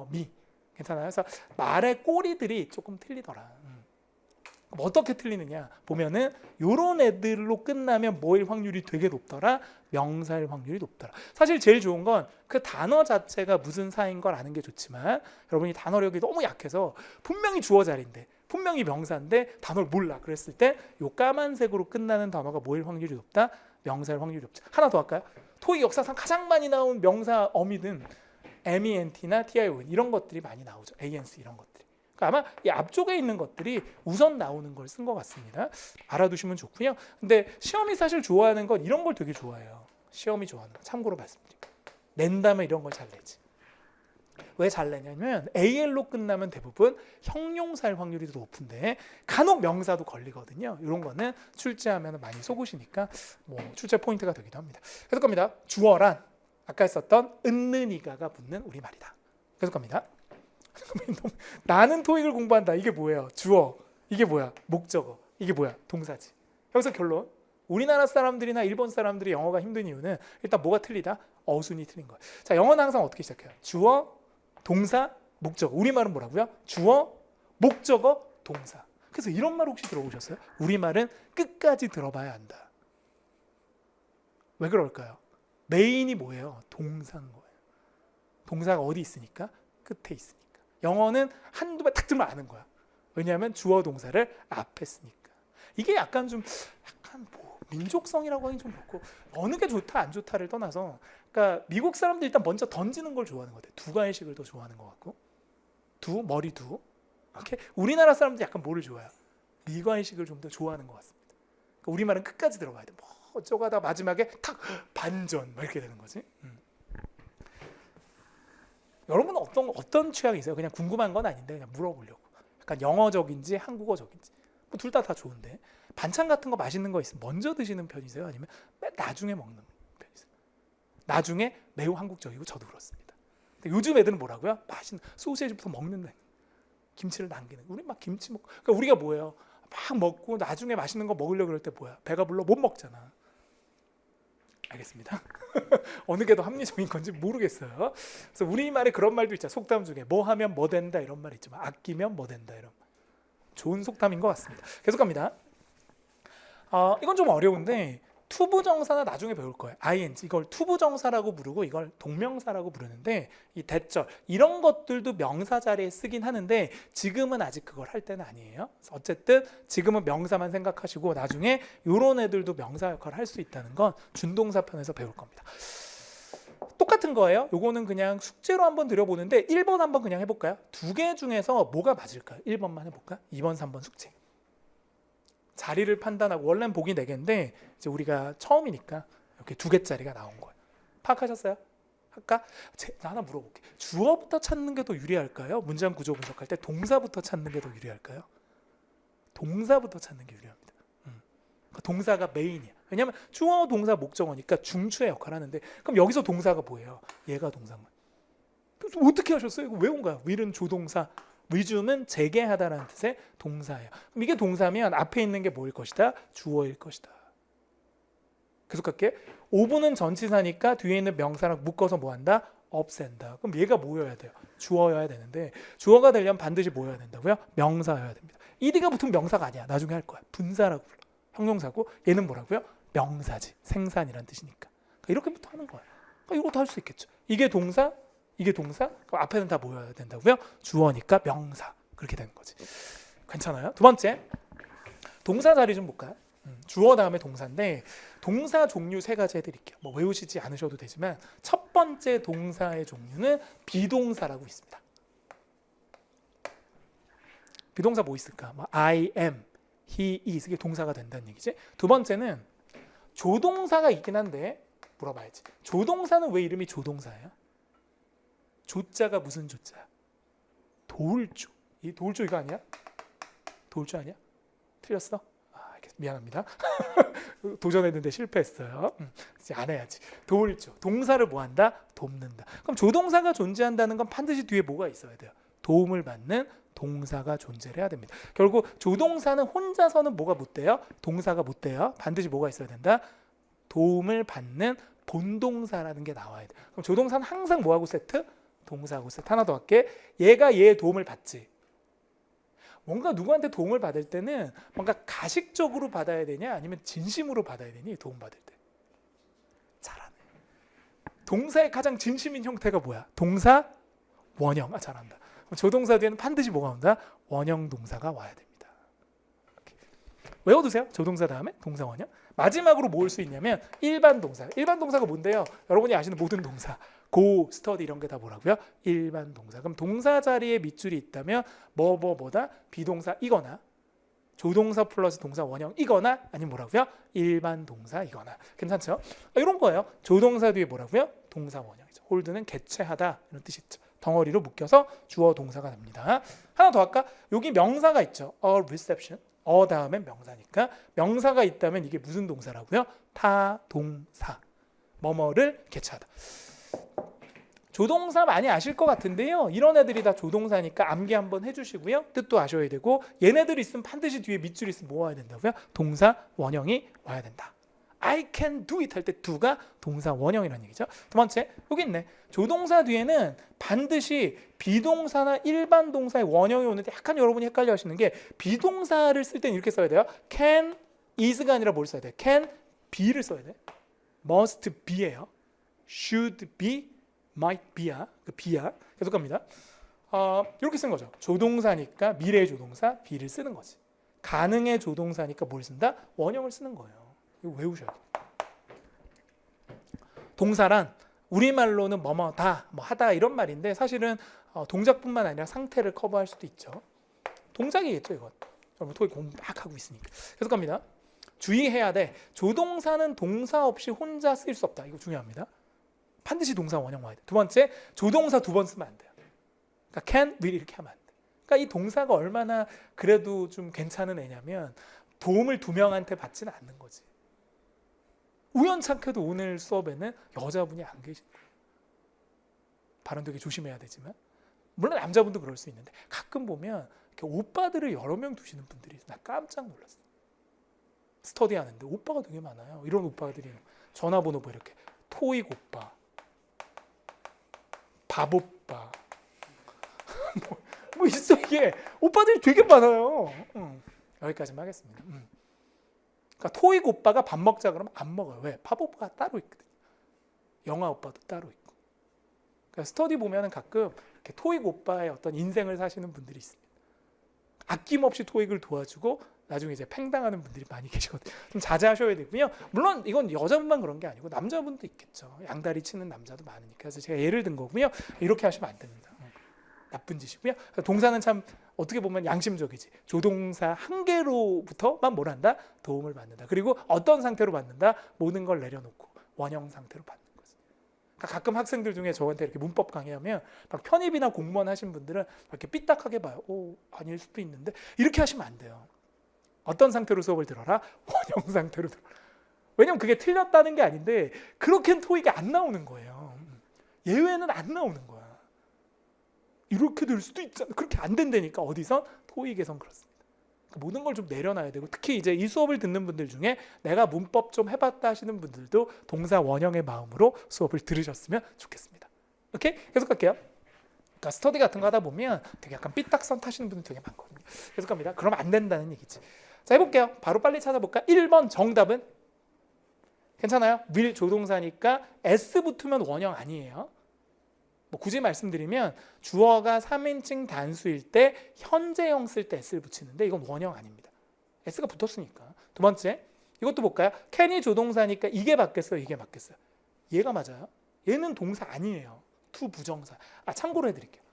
미. 괜찮아요? 그래서 말의 꼬리들이 조금 틀리더라. 그럼 어떻게 틀리느냐 보면은 요런 애들로 끝나면 뭐일 확률이 되게 높더라? 명사일 확률이 높더라. 사실 제일 좋은 건 그 단어 자체가 무슨 사인 걸 아는 게 좋지만 여러분이 단어력이 너무 약해서 분명히 주어 자리인데 분명히 명사인데 단어를 몰라. 그랬을 때 요 까만색으로 끝나는 단어가 뭐일 확률이 높다? 명사일 확률이 높죠. 하나 더 할까요? 토익 역사상 가장 많이 나온 명사 어미는 MENT나 TION 이런 것들이 많이 나오죠. ANC 이런 것들이. 아마 이 앞쪽에 있는 것들이 우선 나오는 걸 쓴 것 같습니다. 알아두시면 좋고요. 근데 시험이 사실 좋아하는 건 이런 걸 되게 좋아해요. 시험이 좋아하는 거. 참고로 말씀드릴게요. 낸다면 이런 걸 잘 내지. 왜 잘 내냐면 AL로 끝나면 대부분 형용사일 확률이 더 높은데 간혹 명사도 걸리거든요. 이런 거는 출제하면 많이 속으시니까 뭐 출제 포인트가 되기도 합니다. 그래서 겁니다. 주어란 아까 했었던 은느니가가 붙는 우리말이다. 그래서 겁니다. 나는 토익을 공부한다. 이게 뭐예요? 주어. 이게 뭐야? 목적어. 이게 뭐야? 동사지. 여기서 결론. 우리나라 사람들이나 일본 사람들이 영어가 힘든 이유는 일단 뭐가 틀리다? 어순이 틀린 거예요. 자, 영어는 항상 어떻게 시작해요? 주어, 동사, 목적어. 우리말은 뭐라고요? 주어, 목적어, 동사. 계속해서 이런 말 혹시 들어보셨어요? 우리말은 끝까지 들어봐야 한다. 왜 그럴까요? 메인이 뭐예요? 동사인 거예요. 동사가 어디 있으니까? 끝에 있으니까. 영어는 한두 번 딱 들면 아는 거야. 왜냐하면 주어 동사를 앞에 쓰니까. 이게 약간 뭐 민족성이라고 하긴 좀 그렇고 어느 게 좋다 안 좋다를 떠나서, 그러니까 미국 사람들 일단 먼저 던지는 걸 좋아하는 것 같아요. 두가의식을 더 좋아하는 것 같고, 머리 두. 오케이? 우리나라 사람들 약간 뭐를 좋아해요? 미과의식을 좀 더 좋아하는 것 같습니다. 그러니까 우리말은 끝까지 들어가야 돼. 뭐 어쩌고 하다가 마지막에 탁 반전 막 이렇게 되는 거지. 여러분은 어떤 취향이 있어요? 그냥 궁금한 건 아닌데 그냥 물어보려고. 약간 영어적인지 한국어적인지 뭐 둘 다 좋은데, 반찬 같은 거 맛있는 거 있으면 먼저 드시는 편이세요? 아니면 나중에 먹는 편이세요? 나중에 매우 한국적이고 저도 그렇습니다. 근데 요즘 애들은 뭐라고요? 맛있는 소시지부터 먹는다. 김치를 남기는. 우리 막 김치 먹고. 그러니까 우리가 뭐예요? 막 먹고 나중에 맛있는 거 먹으려고 그럴 때 뭐야? 배가 불러 못 먹잖아. 알겠습니다. 어느 게 더 합리적인 건지 모르겠어요. 그래서 우리말에 그런 말도 있잖아. 속담 중에 뭐 하면 뭐 된다 이런 말 있지만 아끼면 뭐 된다 이런 말. 좋은 속담인 것 같습니다. 계속 갑니다. 이건 좀 어려운데 투부정사나 나중에 배울 거예요. ing 이걸 투부정사라고 부르고 이걸 동명사라고 부르는데, 이 대절 이런 것들도 명사 자리에 쓰긴 하는데 지금은 아직 그걸 할 때는 아니에요. 어쨌든 지금은 명사만 생각하시고 나중에 이런 애들도 명사 역할을 할 수 있다는 건 준동사 편에서 배울 겁니다. 똑같은 거예요. 요거는 그냥 숙제로 한번 드려보는데 1번 한번 그냥 해볼까요? 두 개 중에서 뭐가 맞을까요? 1번만 해볼까? 2번, 3번 숙제. 자리를 판단하고, 원래는 보기 4개인데 이제 우리가 처음이니까 이렇게 2개짜리가 나온 거예요. 파악하셨어요? 할까? 나 하나 물어볼게. 주어부터 찾는 게 더 유리할까요? 문장 구조 분석할 때 동사부터 찾는 게 더 유리할까요? 동사부터 찾는 게 유리합니다. 동사가 메인이야. 왜냐하면 주어, 동사, 목적어니까 중추의 역할을 하는데, 그럼 여기서 동사가 뭐예요? 얘가 동사만. 그래서 어떻게 하셨어요? 이거 외운 거야. will은 조동사, resume은 재개하다라는 뜻의 동사예요. 그럼 이게 동사면 앞에 있는 게 뭐일 것이다? 주어일 것이다. 계속 갈게. 5분은 전치사니까 뒤에 있는 명사랑 묶어서 뭐한다? 없앤다. 그럼 얘가 뭐여야 돼요? 주어여야 되는데, 주어가 되려면 반드시 뭐여야 된다고요? 명사여야 됩니다. ed가 붙으면 명사가 아니야. 나중에 할 거야. 분사라고 불러. 형용사고, 얘는 뭐라고요? 명사지. 생산이란 뜻이니까. 그러니까 이렇게부터 하는 거야. 그러니까 이것도 할 수 있겠죠. 이게 동사, 이게 동사, 그럼 앞에는 다 뭐여야 된다고요? 주어니까 명사. 그렇게 되는 거지. 괜찮아요? 두 번째, 동사 자리 좀 볼까요? 주어 다음에 동사인데, 동사 종류 3가지 해드릴게요. 뭐 외우시지 않으셔도 되지만 첫 번째 동사의 종류는 비동사라고 있습니다. 비동사 뭐 있을까? 뭐 I am, he is, 이게 동사가 된다는 얘기지. 두 번째는 조동사가 있긴 한데 물어봐야지. 조동사는 왜 이름이 조동사예요? 조자가 무슨 조자야? 도울조. 이 도울조 이거 아니야? 도울조 아니야? 틀렸어? 미안합니다. 도전했는데 실패했어요. 이제 안 해야지. 도울조. 동사를 뭐 한다? 돕는다. 그럼 조동사가 존재한다는 건 반드시 뒤에 뭐가 있어야 돼요? 도움을 받는 동사가 존재를 해야 됩니다. 결국 조동사는 혼자서는 뭐가 못 돼요? 동사가 못 돼요. 반드시 뭐가 있어야 된다? 도움을 받는 본동사라는 게 나와야 돼. 그럼 조동사는 항상 뭐하고 세트? 동사하고 세트. 하나 더 할게. 얘가 얘의 도움을 받지. 뭔가 누구한테 도움을 받을 때는 뭔가 가식적으로 받아야 되냐 아니면 진심으로 받아야 되니? 도움 받을 때. 잘하네. 동사의 가장 진심인 형태가 뭐야? 동사, 원형. 잘한다. 조동사 뒤에는 반드시 뭐가 온다? 원형 동사가 와야 됩니다. 이렇게. 외워두세요. 조동사 다음에 동사, 원형. 마지막으로 뭐 올 수 있냐면 일반 동사. 일반 동사가 뭔데요? 여러분이 아시는 모든 동사. go, study 이런 게 다 뭐라고요? 일반 동사. 그럼 동사 자리에 밑줄이 있다면 뭐다? 비동사 이거나 조동사 플러스 동사 원형 이거나 아니면 뭐라고요? 일반 동사 이거나. 괜찮죠? 이런 거예요. 조동사 뒤에 뭐라고요? 동사 원형이죠. 홀드는 개최하다 이런 뜻이 있죠. 덩어리로 묶여서 주어 동사가 됩니다. 하나 더 할까? 여기 명사가 있죠. A reception. 다음엔 명사니까 명사가 있다면 이게 무슨 동사라고요? 타동사. 뭐뭐를 개최하다. 조동사 많이 아실 것 같은데요. 이런 애들이 다 조동사니까 암기 한번 해주시고요. 뜻도 아셔야 되고 얘네들 있으면 반드시 뒤에 밑줄 있으면 뭐 와야 된다고요? 동사 원형이 와야 된다. I can do it 할 때 do가 동사 원형이라는 얘기죠. 두 번째, 여기 있네. 조동사 뒤에는 반드시 비동사나 일반 동사의 원형이 오는데 약간 여러분이 헷갈려 하시는 게 비동사를 쓸 때는 이렇게 써야 돼요. can, is가 아니라 뭘 써야 돼? can, be를 써야 돼. must be예요. should be, might be야. 그 be야. 계속 갑니다. 이렇게 쓴 거죠. 조동사니까 미래의 조동사 be를 쓰는 거지. 가능의 조동사니까 뭘 쓴다? 원형을 쓰는 거예요. 이거 외우셔야 돼요. 동사란 우리말로는 뭐뭐다, 뭐 하다 이런 말인데 사실은 동작뿐만 아니라 상태를 커버할 수도 있죠. 동작이겠죠, 이건. 여러분 토익 공부 막 하고 있으니까. 계속 갑니다. 주의해야 돼. 조동사는 동사 없이 혼자 쓸 수 없다. 이거 중요합니다. 반드시 동사 원형 와야 돼. 두 번째, 조동사 두 번 쓰면 안 돼요. 그러니까 can, will 이렇게 하면 안 돼. 그러니까 이 동사가 얼마나 그래도 좀 괜찮은 애냐면 도움을 두 명한테 받지는 않는 거지. 우연찮게도 오늘 수업에는 여자분이 안 계신 거예요. 발음 되게 조심해야 되지만 물론 남자분도 그럴 수 있는데 가끔 보면 이렇게 오빠들을 여러 명 두시는 분들이 있어요. 나 깜짝 놀랐어요. 스터디 하는데 오빠가 되게 많아요. 이런 오빠들이 전화번호 뭐 이렇게 토익 오빠, 밥 오빠 뭐 있어 이게 오빠들이 되게 많아요. 여기까지만 하겠습니다. 그러니까 토익 오빠가 밥 먹자 그러면 안 먹어요. 왜? 밥 오빠가 따로 있거든요. 영화 오빠도 따로 있고. 그러니까 스터디 보면은 가끔 이렇게 토익 오빠의 어떤 인생을 사시는 분들이 있습니다. 아낌없이 토익을 도와주고 나중에 이제 팽당하는 분들이 많이 계시거든요. 좀 자제하셔야 되고요. 물론 이건 여자분만 그런 게 아니고 남자분도 있겠죠. 양다리 치는 남자도 많으니까. 그래서 제가 예를 든 거고요. 이렇게 하시면 안 됩니다. 나쁜 짓이고요. 동사는 참 어떻게 보면 양심적이지. 조동사 한 개로부터만 뭘 한다? 도움을 받는다. 그리고 어떤 상태로 받는다? 모든 걸 내려놓고 원형 상태로 받는 거지. 그러니까 가끔 학생들 중에 저한테 이렇게 문법 강의하면 막 편입이나 공무원 하신 분들은 이렇게 삐딱하게 봐요. 오, 아닐 수도 있는데 이렇게 하시면 안 돼요. 어떤 상태로 수업을 들어라? 원형 상태로 들어라. 왜냐면 그게 틀렸다는 게 아닌데 그렇게는 토익이 안 나오는 거예요. 예외는 안 나오는 거야. 이렇게 될 수도 있잖아. 그렇게 안 된다니까. 어디선? 토익에선 그렇습니다. 그러니까 모든 걸 좀 내려놔야 되고 특히 이제 이 수업을 듣는 분들 중에 내가 문법 좀 해봤다 하시는 분들도 동사 원형의 마음으로 수업을 들으셨으면 좋겠습니다. 오케이? 계속 갈게요. 그러니까 스터디 같은 거 하다 보면 되게 약간 삐딱선 타시는 분들 되게 많거든요. 계속 갑니다. 그러면 안 된다는 얘기지. 자, 해볼게요. 바로 빨리 찾아볼까? 1번 정답은? 괜찮아요? will 조동사니까 s 붙으면 원형 아니에요. 뭐 굳이 말씀드리면 주어가 3인칭 단수일 때 현재형 쓸 때 s를 붙이는데 이건 원형 아닙니다. s가 붙었으니까. 두 번째, 이것도 볼까요? can이 조동사니까 이게 맞겠어요? 이게 맞겠어요? 얘가 맞아요? 얘는 동사 아니에요. to 부정사. 참고로 해드릴게요.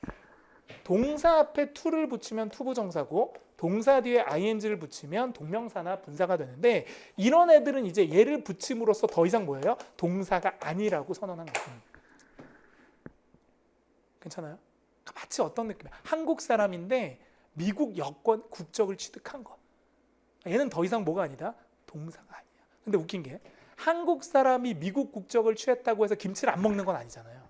동사 앞에 to를 붙이면 to 부정사고 동사 뒤에 ing를 붙이면 동명사나 분사가 되는데 이런 애들은 이제 얘를 붙임으로써 더 이상 뭐예요? 동사가 아니라고 선언한 거예요. 괜찮아요? 마치 어떤 느낌이야? 한국 사람인데 미국 여권 국적을 취득한 거. 얘는 더 이상 뭐가 아니다? 동사가 아니야. 근데 웃긴 게 한국 사람이 미국 국적을 취했다고 해서 김치를 안 먹는 건 아니잖아요.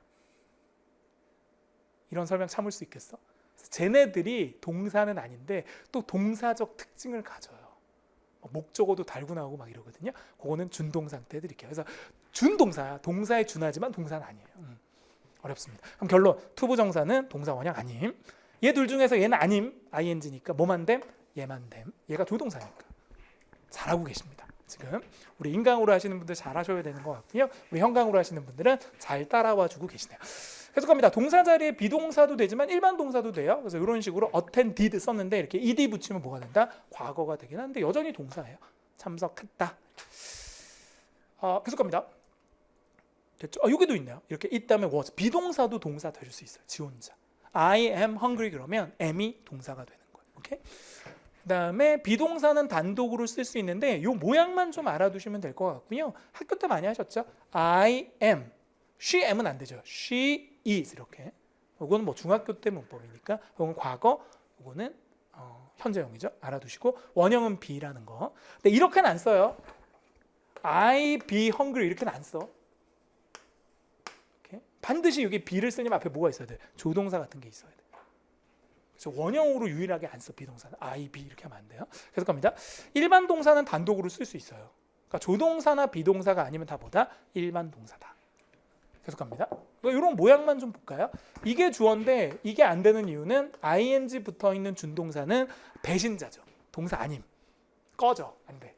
이런 설명 참을 수 있겠어? 쟤네들이 동사는 아닌데 또 동사적 특징을 가져요. 목적어도 달고 나오고 막 이러거든요. 그거는 준동사 때 해드릴게요. 그래서 준동사야. 동사에 준하지만 동사는 아니에요. 어렵습니다. 그럼 결론, 투부정사는 동사 원형 아님. 얘 둘 중에서 얘는 아님, ing니까 뭐만 됨? 얘만 됨. 얘가 조동사니까. 잘하고 계십니다. 지금 우리 인강으로 하시는 분들 잘하셔야 되는 것 같고요. 우리 형강으로 하시는 분들은 잘 따라와 주고 계시네요. 계속 갑니다. 동사 자리에 비동사도 되지만 일반 동사도 돼요. 그래서 이런 식으로 attend, did 썼는데 이렇게 ed 붙이면 뭐가 된다? 과거가 되긴 하는데 여전히 동사예요. 참석했다. 계속 갑니다. 됐죠? 여기도 있네요. 이렇게 있다면 was. 비동사도 동사 될 수 있어요. 지 혼자. I am hungry 그러면 am이 동사가 되는 거예요. 오케이? 그다음에 비동사는 단독으로 쓸 수 있는데 이 모양만 좀 알아두시면 될 것 같고요. 학교 때 많이 하셨죠? I am. she am은 안 되죠. she is 이렇게. 이거는 뭐 중학교 때 문법이니까 이건 과거, 이거는 현재형이죠. 알아두시고 원형은 be라는 거. 근데 이렇게는 안 써요. I be hungry 이렇게는 안 써. 이렇게. 반드시 여기 be를 쓰려면 앞에 뭐가 있어야 돼? 조동사 같은 게 있어야 돼. 그래서 원형으로 유일하게 안 써. 비동사는 I, be 이렇게 하면 안 돼요. 계속 갑니다. 일반 동사는 단독으로 쓸 수 있어요. 그러니까 조동사나 비동사가 아니면 다 뭐다? 일반 동사다. 계속 갑니다. 이런 모양만 좀 볼까요? 이게 주어인데 이게 안 되는 이유는 ing 붙어 있는 준동사는 배신자죠. 동사 아님. 꺼져. 안 돼.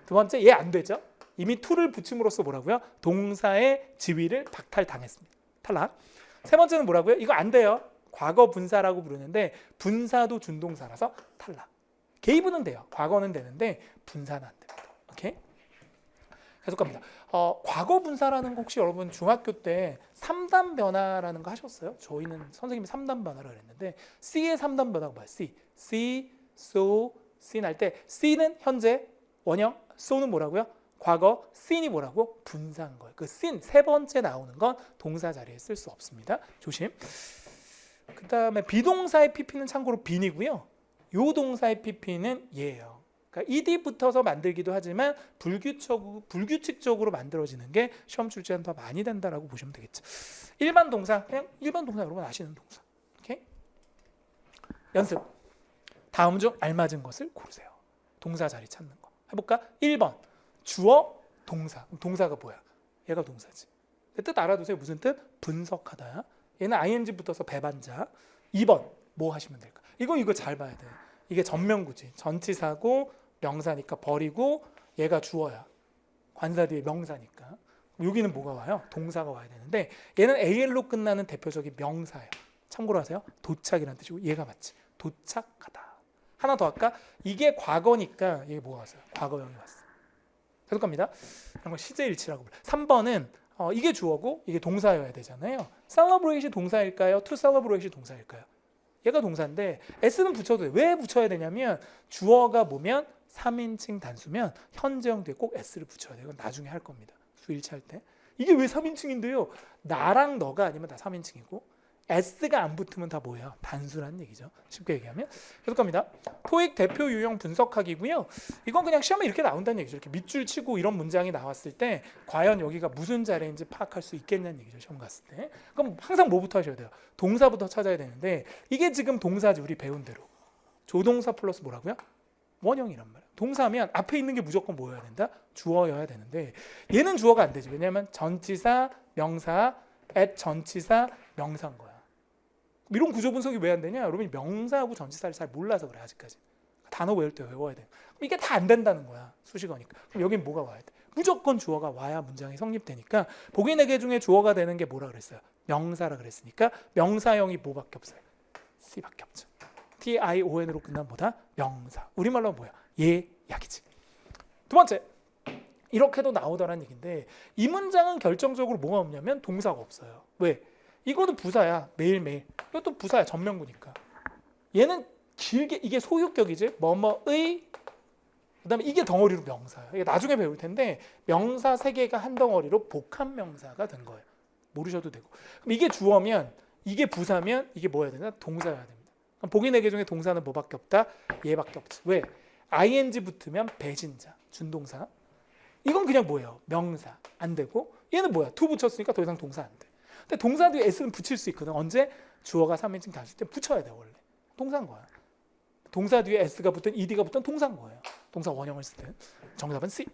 두 번째, 얘 안 되죠? 이미 to를 붙임으로써 뭐라고요? 동사의 지위를 박탈당했습니다. 탈락. 세 번째는 뭐라고요? 이거 안 돼요. 과거 분사라고 부르는데 분사도 준동사라서 탈락. 게이브는 돼요. 과거는 되는데 분사는 안 됩니다. 오케이? 계속 갑니다. 과거 분사라는 거 혹시 여러분 중학교 때 3단 변화라는 거 하셨어요? 저희는 선생님이 3단 변화를 그랬는데 C의 3단 변화가 뭐야? C, so, sin 할 때 C는 현재, 원형, so는 뭐라고요? 과거, sin이 뭐라고? 분사한 거예요. 그 sin 세 번째 나오는 건 동사 자리에 쓸 수 없습니다. 조심. 그 다음에 비동사의 pp는 참고로 빈이고요. 요 동사의 pp는 얘예요. 그러니까 ed 붙어서 만들기도 하지만 불규칙적으로 만들어지는 게 시험 출제는 더 많이 된다라고 보시면 되겠죠. 일반 동사, 그냥 일반 동사 여러분 아시는 동사. 오케이? 연습. 다음 중 알맞은 것을 고르세요. 동사 자리 찾는 거. 해볼까? 1번. 주어, 동사. 그럼 동사가 뭐야? 얘가 동사지. 뜻 알아두세요. 무슨 뜻? 분석하다. 얘는 ing 붙어서 배반자. 2번. 뭐 하시면 될까? 이거 잘 봐야 돼. 이게 전명구지. 전치사고 명사니까 버리고 얘가 주어야. 관사 뒤에 명사니까. 여기는 뭐가 와요? 동사가 와야 되는데 얘는 AL로 끝나는 대표적인 명사예요. 참고로 하세요. 도착이라는 뜻이고 얘가 맞지. 도착하다. 하나 더 할까? 이게 과거니까 이게 뭐가 왔어요? 과거형이 왔어. 계속 갑니다. 이런 거 시제일치라고 불러요. 3번은 이게 주어고 이게 동사여야 되잖아요. celebrate이 동사일까요? to celebrate이 동사일까요? 얘가 동사인데 s는 붙여도 돼. 왜 붙여야 되냐면 주어가 뭐면 3인칭 단수면 현재형 뒤에 꼭 s를 붙여야 돼요. 이건 나중에 할 겁니다. 수일치할 때. 이게 왜 3인칭인데요? 나랑 너가 아니면 다 3인칭이고 s가 안 붙으면 다 뭐예요? 단수라는 얘기죠. 쉽게 얘기하면. 계속 갑니다. 토익 대표 유형 분석하기고요. 이건 그냥 시험에 이렇게 나온다는 얘기죠. 이렇게 밑줄 치고 이런 문장이 나왔을 때 과연 여기가 무슨 자리인지 파악할 수 있겠냐는 얘기죠. 시험 갔을 때. 그럼 항상 뭐부터 하셔야 돼요? 동사부터 찾아야 되는데 이게 지금 동사지 우리 배운 대로. 조동사 플러스 뭐라고요? 원형이란 말이에요. 동사면 앞에 있는 게 무조건 뭐여야 된다? 주어여야 되는데 얘는 주어가 안 되죠. 왜냐하면 전치사, 명사, at 전치사, 명사인 거야. 이런 구조 분석이 왜 안 되냐? 여러분이 명사하고 전치사를 잘 몰라서 그래 아직까지. 단어 외울 때 외워야 돼. 이게 다 안 된다는 거야. 수식어니까. 그럼 여긴 뭐가 와야 돼? 무조건 주어가 와야 문장이 성립되니까 보기 4개 중에 주어가 되는 게 뭐라 그랬어요? 명사라 그랬으니까 명사형이 뭐밖에 없어요? C밖에 없죠. TION으로 끝난 뭐다? 명사. 우리말로 뭐야? 얘, 약이지. 두 번째. 이렇게도 나오더라는 얘기인데 이 문장은 결정적으로 뭐가 없냐면 동사가 없어요. 왜? 이거는 부사야. 매일매일. 이것도 부사야. 전명구니까. 얘는 길게 이게 소유격이지. 뭐뭐의 그다음에 이게 덩어리로 명사야. 이게 나중에 배울 텐데 명사 3개가 한 덩어리로 복합 명사가 된 거예요. 모르셔도 되고. 그럼 이게 주어면 이게 부사면 이게 뭐여야 되나? 동사여야 됩니다. 그럼 보기 4개 중에 동사는 뭐밖에 없다? 얘밖에 없지. 왜? ing 붙으면 배신자. 준동사. 이건 그냥 뭐예요? 명사. 안 되고 얘는 뭐야? to 붙였으니까 더 이상 동사 안 돼. 근데 동사 뒤에 s는 붙일 수 있거든. 언제? 주어가 3인칭 단수일 때 붙여야 돼 원래. 동사인 거야. 동사 뒤에 s가 붙든 ed가 붙든 동사인 거예요. 동사 원형을 쓰든. 정답은 C.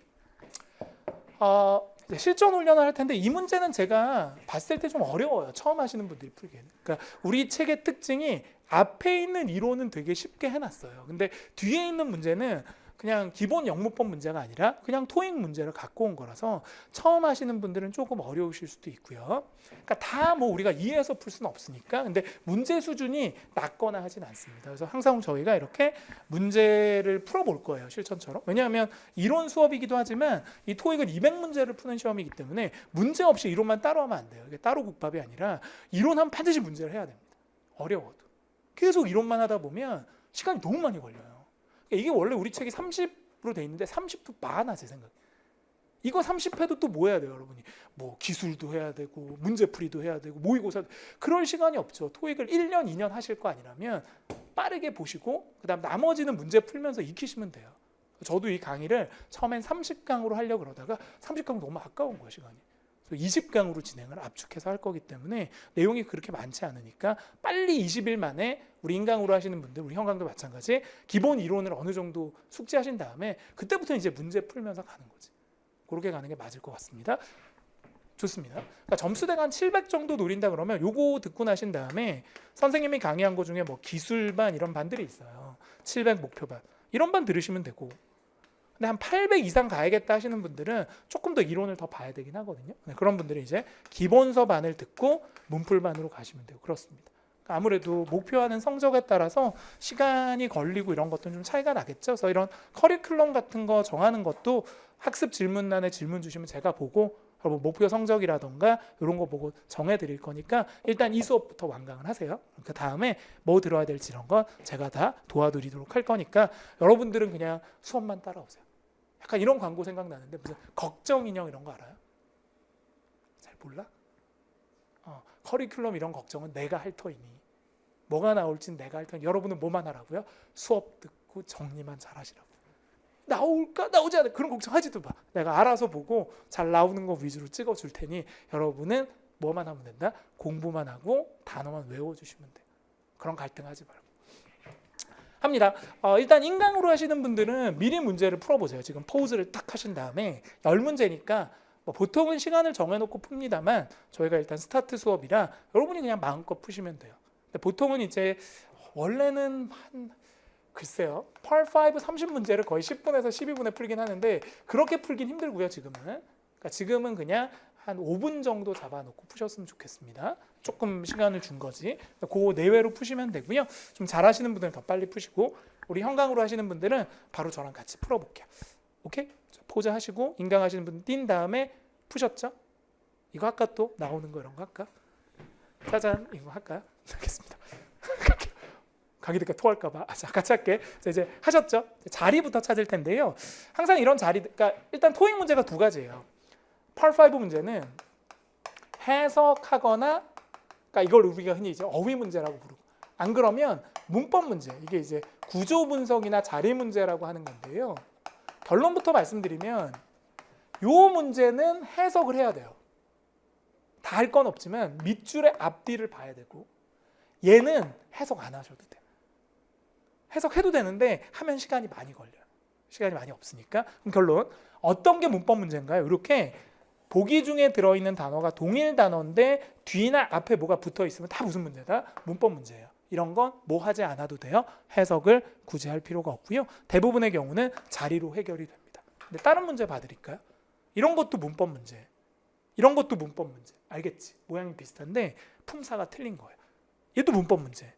실전 훈련을 할 텐데 이 문제는 제가 봤을 때 좀 어려워요. 처음 하시는 분들이 풀기에는. 그러니까 우리 책의 특징이 앞에 있는 이론은 되게 쉽게 해놨어요. 근데 뒤에 있는 문제는 그냥 기본 영문법 문제가 아니라 그냥 토익 문제를 갖고 온 거라서 처음 하시는 분들은 조금 어려우실 수도 있고요. 그러니까 다 뭐 우리가 이해해서 풀 수는 없으니까. 근데 문제 수준이 낮거나 하진 않습니다. 그래서 항상 저희가 이렇게 문제를 풀어볼 거예요. 실전처럼. 왜냐하면 이론 수업이기도 하지만 이 토익은 200문제를 푸는 시험이기 때문에 문제 없이 이론만 따로 하면 안 돼요. 이게 따로 국밥이 아니라 이론하면 반드시 문제를 해야 됩니다. 어려워도. 계속 이론만 하다 보면 시간이 너무 많이 걸려요. 이게 원래 우리 책이 30으로 돼 있는데 30도 많아 제 생각에. 이거 30회도 또 뭐 해야 돼요 여러분이? 뭐 기술도 해야 되고 문제풀이도 해야 되고 모의고사 그럴 시간이 없죠. 토익을 1년 2년 하실 거 아니라면 빠르게 보시고 그다음 나머지는 문제 풀면서 익히시면 돼요. 저도 이 강의를 처음엔 30강으로 하려고 그러다가 30강 너무 아까운 거예요 시간이. 20강으로 진행을 압축해서 할 거기 때문에 내용이 그렇게 많지 않으니까 빨리 20일 만에 우리 인강으로 하시는 분들, 우리 형강도 마찬가지 기본 이론을 어느 정도 숙지하신 다음에 그때부터 이제 문제 풀면서 가는 거지. 그렇게 가는 게 맞을 것 같습니다. 좋습니다. 그러니까 점수대가 한 700 정도 노린다 그러면 요거 듣고 나신 다음에 선생님이 강의한 거 중에 뭐 기술반 이런 반들이 있어요. 700 목표반 이런 반 들으시면 되고, 근데 한 800 이상 가야겠다 하시는 분들은 조금 더 이론을 더 봐야 되긴 하거든요. 네, 그런 분들은 이제 기본서 반을 듣고 문풀반으로 가시면 되고 그렇습니다. 그러니까 아무래도 목표하는 성적에 따라서 시간이 걸리고 이런 것도 좀 차이가 나겠죠. 그래서 이런 커리큘럼 같은 거 정하는 것도 학습 질문란에 질문 주시면 제가 보고 목표 성적이라던가 이런 거 보고 정해드릴 거니까 일단 이 수업부터 완강을 하세요. 그 다음에 뭐 들어야 될지 이런 건 제가 다 도와드리도록 할 거니까 여러분들은 그냥 수업만 따라오세요. 약간 이런 광고 생각나는데 무슨 걱정 인형 이런 거 알아요? 잘 몰라? 커리큘럼 이런 걱정은 내가 할 터이니 뭐가 나올진 내가 할 터이니 여러분은 뭐만 하라고요? 수업 듣고 정리만 잘 하시라고. 나올까 나오지 않을까 그런 걱정하지도 마. 내가 알아서 보고 잘 나오는 거 위주로 찍어줄 테니 여러분은 뭐만 하면 된다? 공부만 하고 단어만 외워주시면 돼요. 그런 갈등하지 말고 합니다. 일단 인강으로 하시는 분들은 미리 문제를 풀어보세요. 지금 포즈를 딱 하신 다음에 10문제니까 뭐 보통은 시간을 정해놓고 풉니다만 저희가 일단 스타트 수업이라 여러분이 그냥 마음껏 푸시면 돼요. 근데 보통은 이제 원래는 글쎄요, Par5 30문제를 거의 10분에서 12분에 풀긴 하는데 그렇게 풀긴 힘들고요. 그러니까 지금은 그냥 한 5분 정도 잡아놓고 푸셨으면 좋겠습니다. 조금 시간을 준 거지. 그 내외로 푸시면 되고요. 좀 잘하시는 분들은 더 빨리 푸시고 우리 현강으로 하시는 분들은 바로 저랑 같이 풀어볼게요. 오케이? 포즈 하시고 인강 하시는 분 뛴 다음에 푸셨죠? 이거 아까 또 나오는 거 이런 거 할까? 짜잔 이거 할까요? 알겠습니다. 강의들까 토할까봐 같이 할게. 이제 하셨죠? 자리부터 찾을 텐데요. 항상 이런 자리, 그러니까 일단 토익 문제가 두 가지예요. Par5 문제는 해석하거나, 그러니까 이걸 우리가 흔히 이제 어휘 문제라고 부르고, 안 그러면 문법 문제, 이게 이제 구조 분석이나 자리 문제라고 하는 건데요. 결론부터 말씀드리면 이 문제는 해석을 해야 돼요. 다 할 건 없지만 밑줄의 앞뒤를 봐야 되고, 얘는 해석 안 하셔도 돼요. 해석해도 되는데 하면 시간이 많이 걸려요. 시간이 많이 없으니까. 그럼 결론 어떤 게 문법 문제인가요? 이렇게 보기 중에 들어있는 단어가 동일 단어인데 뒤나 앞에 뭐가 붙어 있으면 다 무슨 문제다? 문법 문제예요. 이런 건 뭐 하지 않아도 돼요. 해석을 굳이 할 필요가 없고요. 대부분의 경우는 자리로 해결이 됩니다. 근데 다른 문제 봐드릴까요? 이런 것도 문법 문제, 이런 것도 문법 문제. 알겠지? 모양이 비슷한데 품사가 틀린 거예요. 얘도 문법 문제.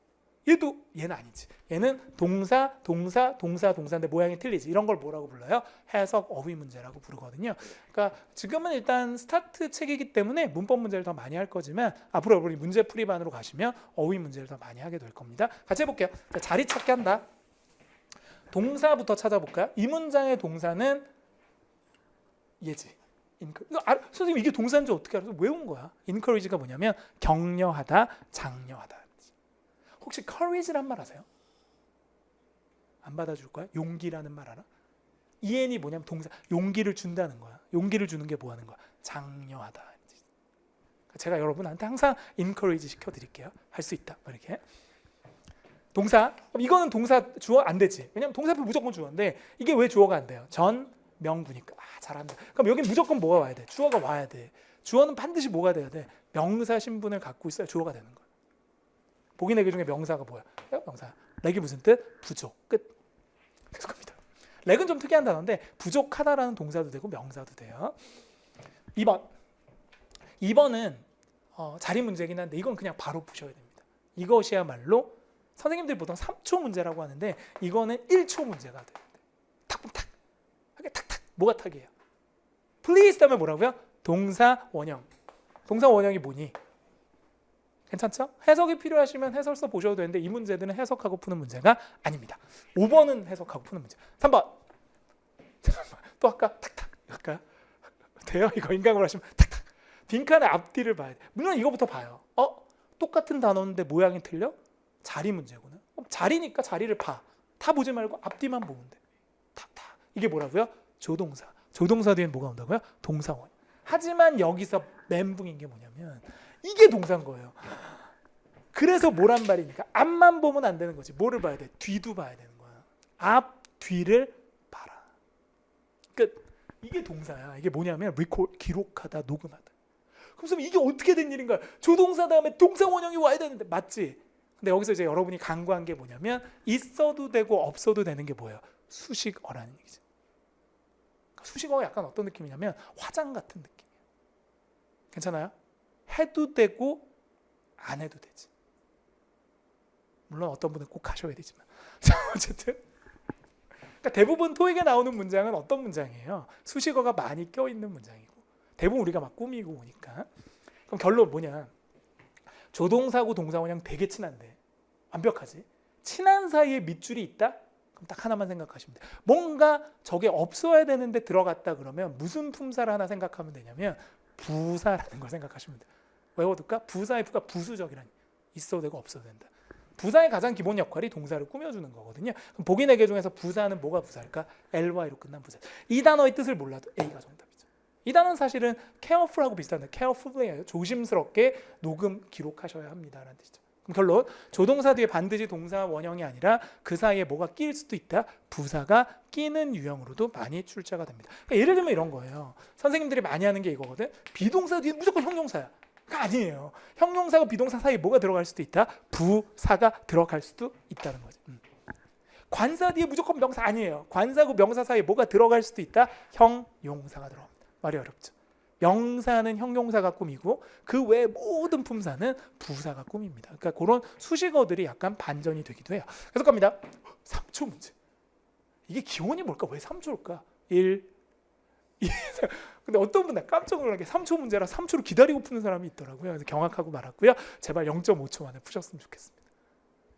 얘는 아니지. 얘는 동사인데 모양이 틀리지. 이런 걸 뭐라고 불러요? 해석 어휘 문제라고 부르거든요. 그러니까 지금은 일단 스타트 책이기 때문에 문법 문제를 더 많이 할 거지만 앞으로 여러분이 문제풀이반으로 가시면 어휘 문제를 더 많이 하게 될 겁니다. 같이 해볼게요. 자리 찾기 한다. 동사부터 찾아볼까요? 이 문장의 동사는 얘지. 선생님 이게 동사인지 어떻게 알아서 외운 거야. encourage가 뭐냐면 격려하다, 장려하다. 혹시 courage란 말 아세요? 안 받아줄 거야? 용기라는 말 알아? EN이 뭐냐면 동사, 용기를 준다는 거야. 용기를 주는 게 뭐 하는 거야? 장려하다. 제가 여러분한테 항상 encourage 시켜드릴게요. 할 수 있다. 이렇게. 동사, 이거는 동사 주어 안 되지. 왜냐면 동사표 무조건 주어인데 이게 왜 주어가 안 돼요? 전 명구니까. 잘한다. 그럼 여기 무조건 뭐가 와야 돼? 주어가 와야 돼. 주어는 반드시 뭐가 돼야 돼? 명사 신분을 갖고 있어야 주어가 되는 거야. 보기 내기 중에 명사가 뭐야? 명사. 렉이 무슨 뜻? 부족. 끝. 계속합니다. 렉은 좀 특이한 단어인데 부족하다라는 동사도 되고 명사도 돼요. 2번은 자리 문제긴 한데 이건 그냥 바로 푸셔야 됩니다. 이것이야말로 선생님들이 보통 3초 문제라고 하는데 이거는 1초 문제가 돼요. 탁탁. 탁탁. 뭐가 탁이에요? Please 다음에 뭐라고요? 동사 원형. 동사 원형이 뭐니? 괜찮죠? 해석이 필요하시면 해설서 보셔도 되는데 이 문제들은 해석하고 푸는 문제가 아닙니다. 5번은 해석하고 푸는 문제. 3번. 또 할까? 탁탁. 할까? 돼요? 이거 인강으로 하시면 탁탁. 빈칸의 앞뒤를 봐야 돼. 물론 이거부터 봐요. 똑같은 단어인데 모양이 틀려? 자리 문제구나. 자리니까 자리를 봐. 다 보지 말고 앞뒤만 보면 돼. 탁탁. 이게 뭐라고요? 조동사. 조동사 뒤엔 뭐가 온다고요? 동사원. 하지만 여기서 멘붕인 게 뭐냐면 이게 동사인 거예요. 그래서 뭐란 말이니까 앞만 보면 안 되는 거지. 뭐를 봐야 돼? 뒤도 봐야 되는 거야. 앞, 뒤를 봐라. 끝. 이게 동사야. 이게 뭐냐면 record, 기록하다, 녹음하다. 그래서 이게 어떻게 된 일인가? 조동사 다음에 동사 원형이 와야 되는데 맞지? 근데 여기서 이제 여러분이 간과한 게 뭐냐면 있어도 되고 없어도 되는 게 뭐예요? 수식어라는 얘기죠. 그러니까 수식어가 약간 어떤 느낌이냐면 화장 같은 느낌이에요. 괜찮아요? 해도 되고 안 해도 되지. 물론 어떤 분은 꼭 하셔야 되지만. 자, 어쨌든 그러니까 대부분 토익에 나오는 문장은 어떤 문장이에요? 수식어가 많이 껴있는 문장이고 대부분 우리가 막 꾸미고 오니까. 그럼 결론 뭐냐? 조동사고 동사원형 되게 친한데 완벽하지? 친한 사이에 밑줄이 있다? 그럼 딱 하나만 생각하시면 돼요. 뭔가 저게 없어야 되는데 들어갔다 그러면 무슨 품사를 하나 생각하면 되냐면 부사라는 걸 생각하시면 돼요. 외워둘까? 부사의 부가 부수적이라니. 있어도 되고 없어도 된다. 부사의 가장 기본 역할이 동사를 꾸며주는 거거든요. 그럼 보기 4개 중에서 부사는 뭐가 부사일까? ly로 끝난 부사. 이 단어의 뜻을 몰라도 A가 정답이죠. 이 단어는 사실은 careful하고 비슷한데 carefully예요. 조심스럽게 녹음, 기록하셔야 합니다라는 뜻이죠. 그럼 결론, 조동사 뒤에 반드시 동사 원형이 아니라 그 사이에 뭐가 낄 수도 있다. 부사가 끼는 유형으로도 많이 출제가 됩니다. 그러니까 예를 들면 이런 거예요. 선생님들이 많이 하는 게 이거거든. 비동사 뒤에 무조건 형용사야. 아니에요. 형용사가 비동사 사이에 뭐가 들어갈 수도 있다. 부사가 들어갈 수도 있다는 거죠. 관사 뒤에 무조건 명사 아니에요. 관사고 명사 사이에 뭐가 들어갈 수도 있다. 형용사가 들어갑니다. 말이 어렵죠. 명사는 형용사가 꾸미고 그 외 모든 품사는 부사가 꾸밉니다. 그러니까 그런 수식어들이 약간 반전이 되기도 해요. 계속 갑니다. 3초 문제. 이게 기본이 뭘까? 왜 3초일까? 1, 2, 3. 근데 어떤 분은 깜짝 놀란 게 3초 문제라 3초를 기다리고 푸는 사람이 있더라고요. 그래서 경악하고 말았고요. 제발 0.5초 만에 푸셨으면 좋겠습니다.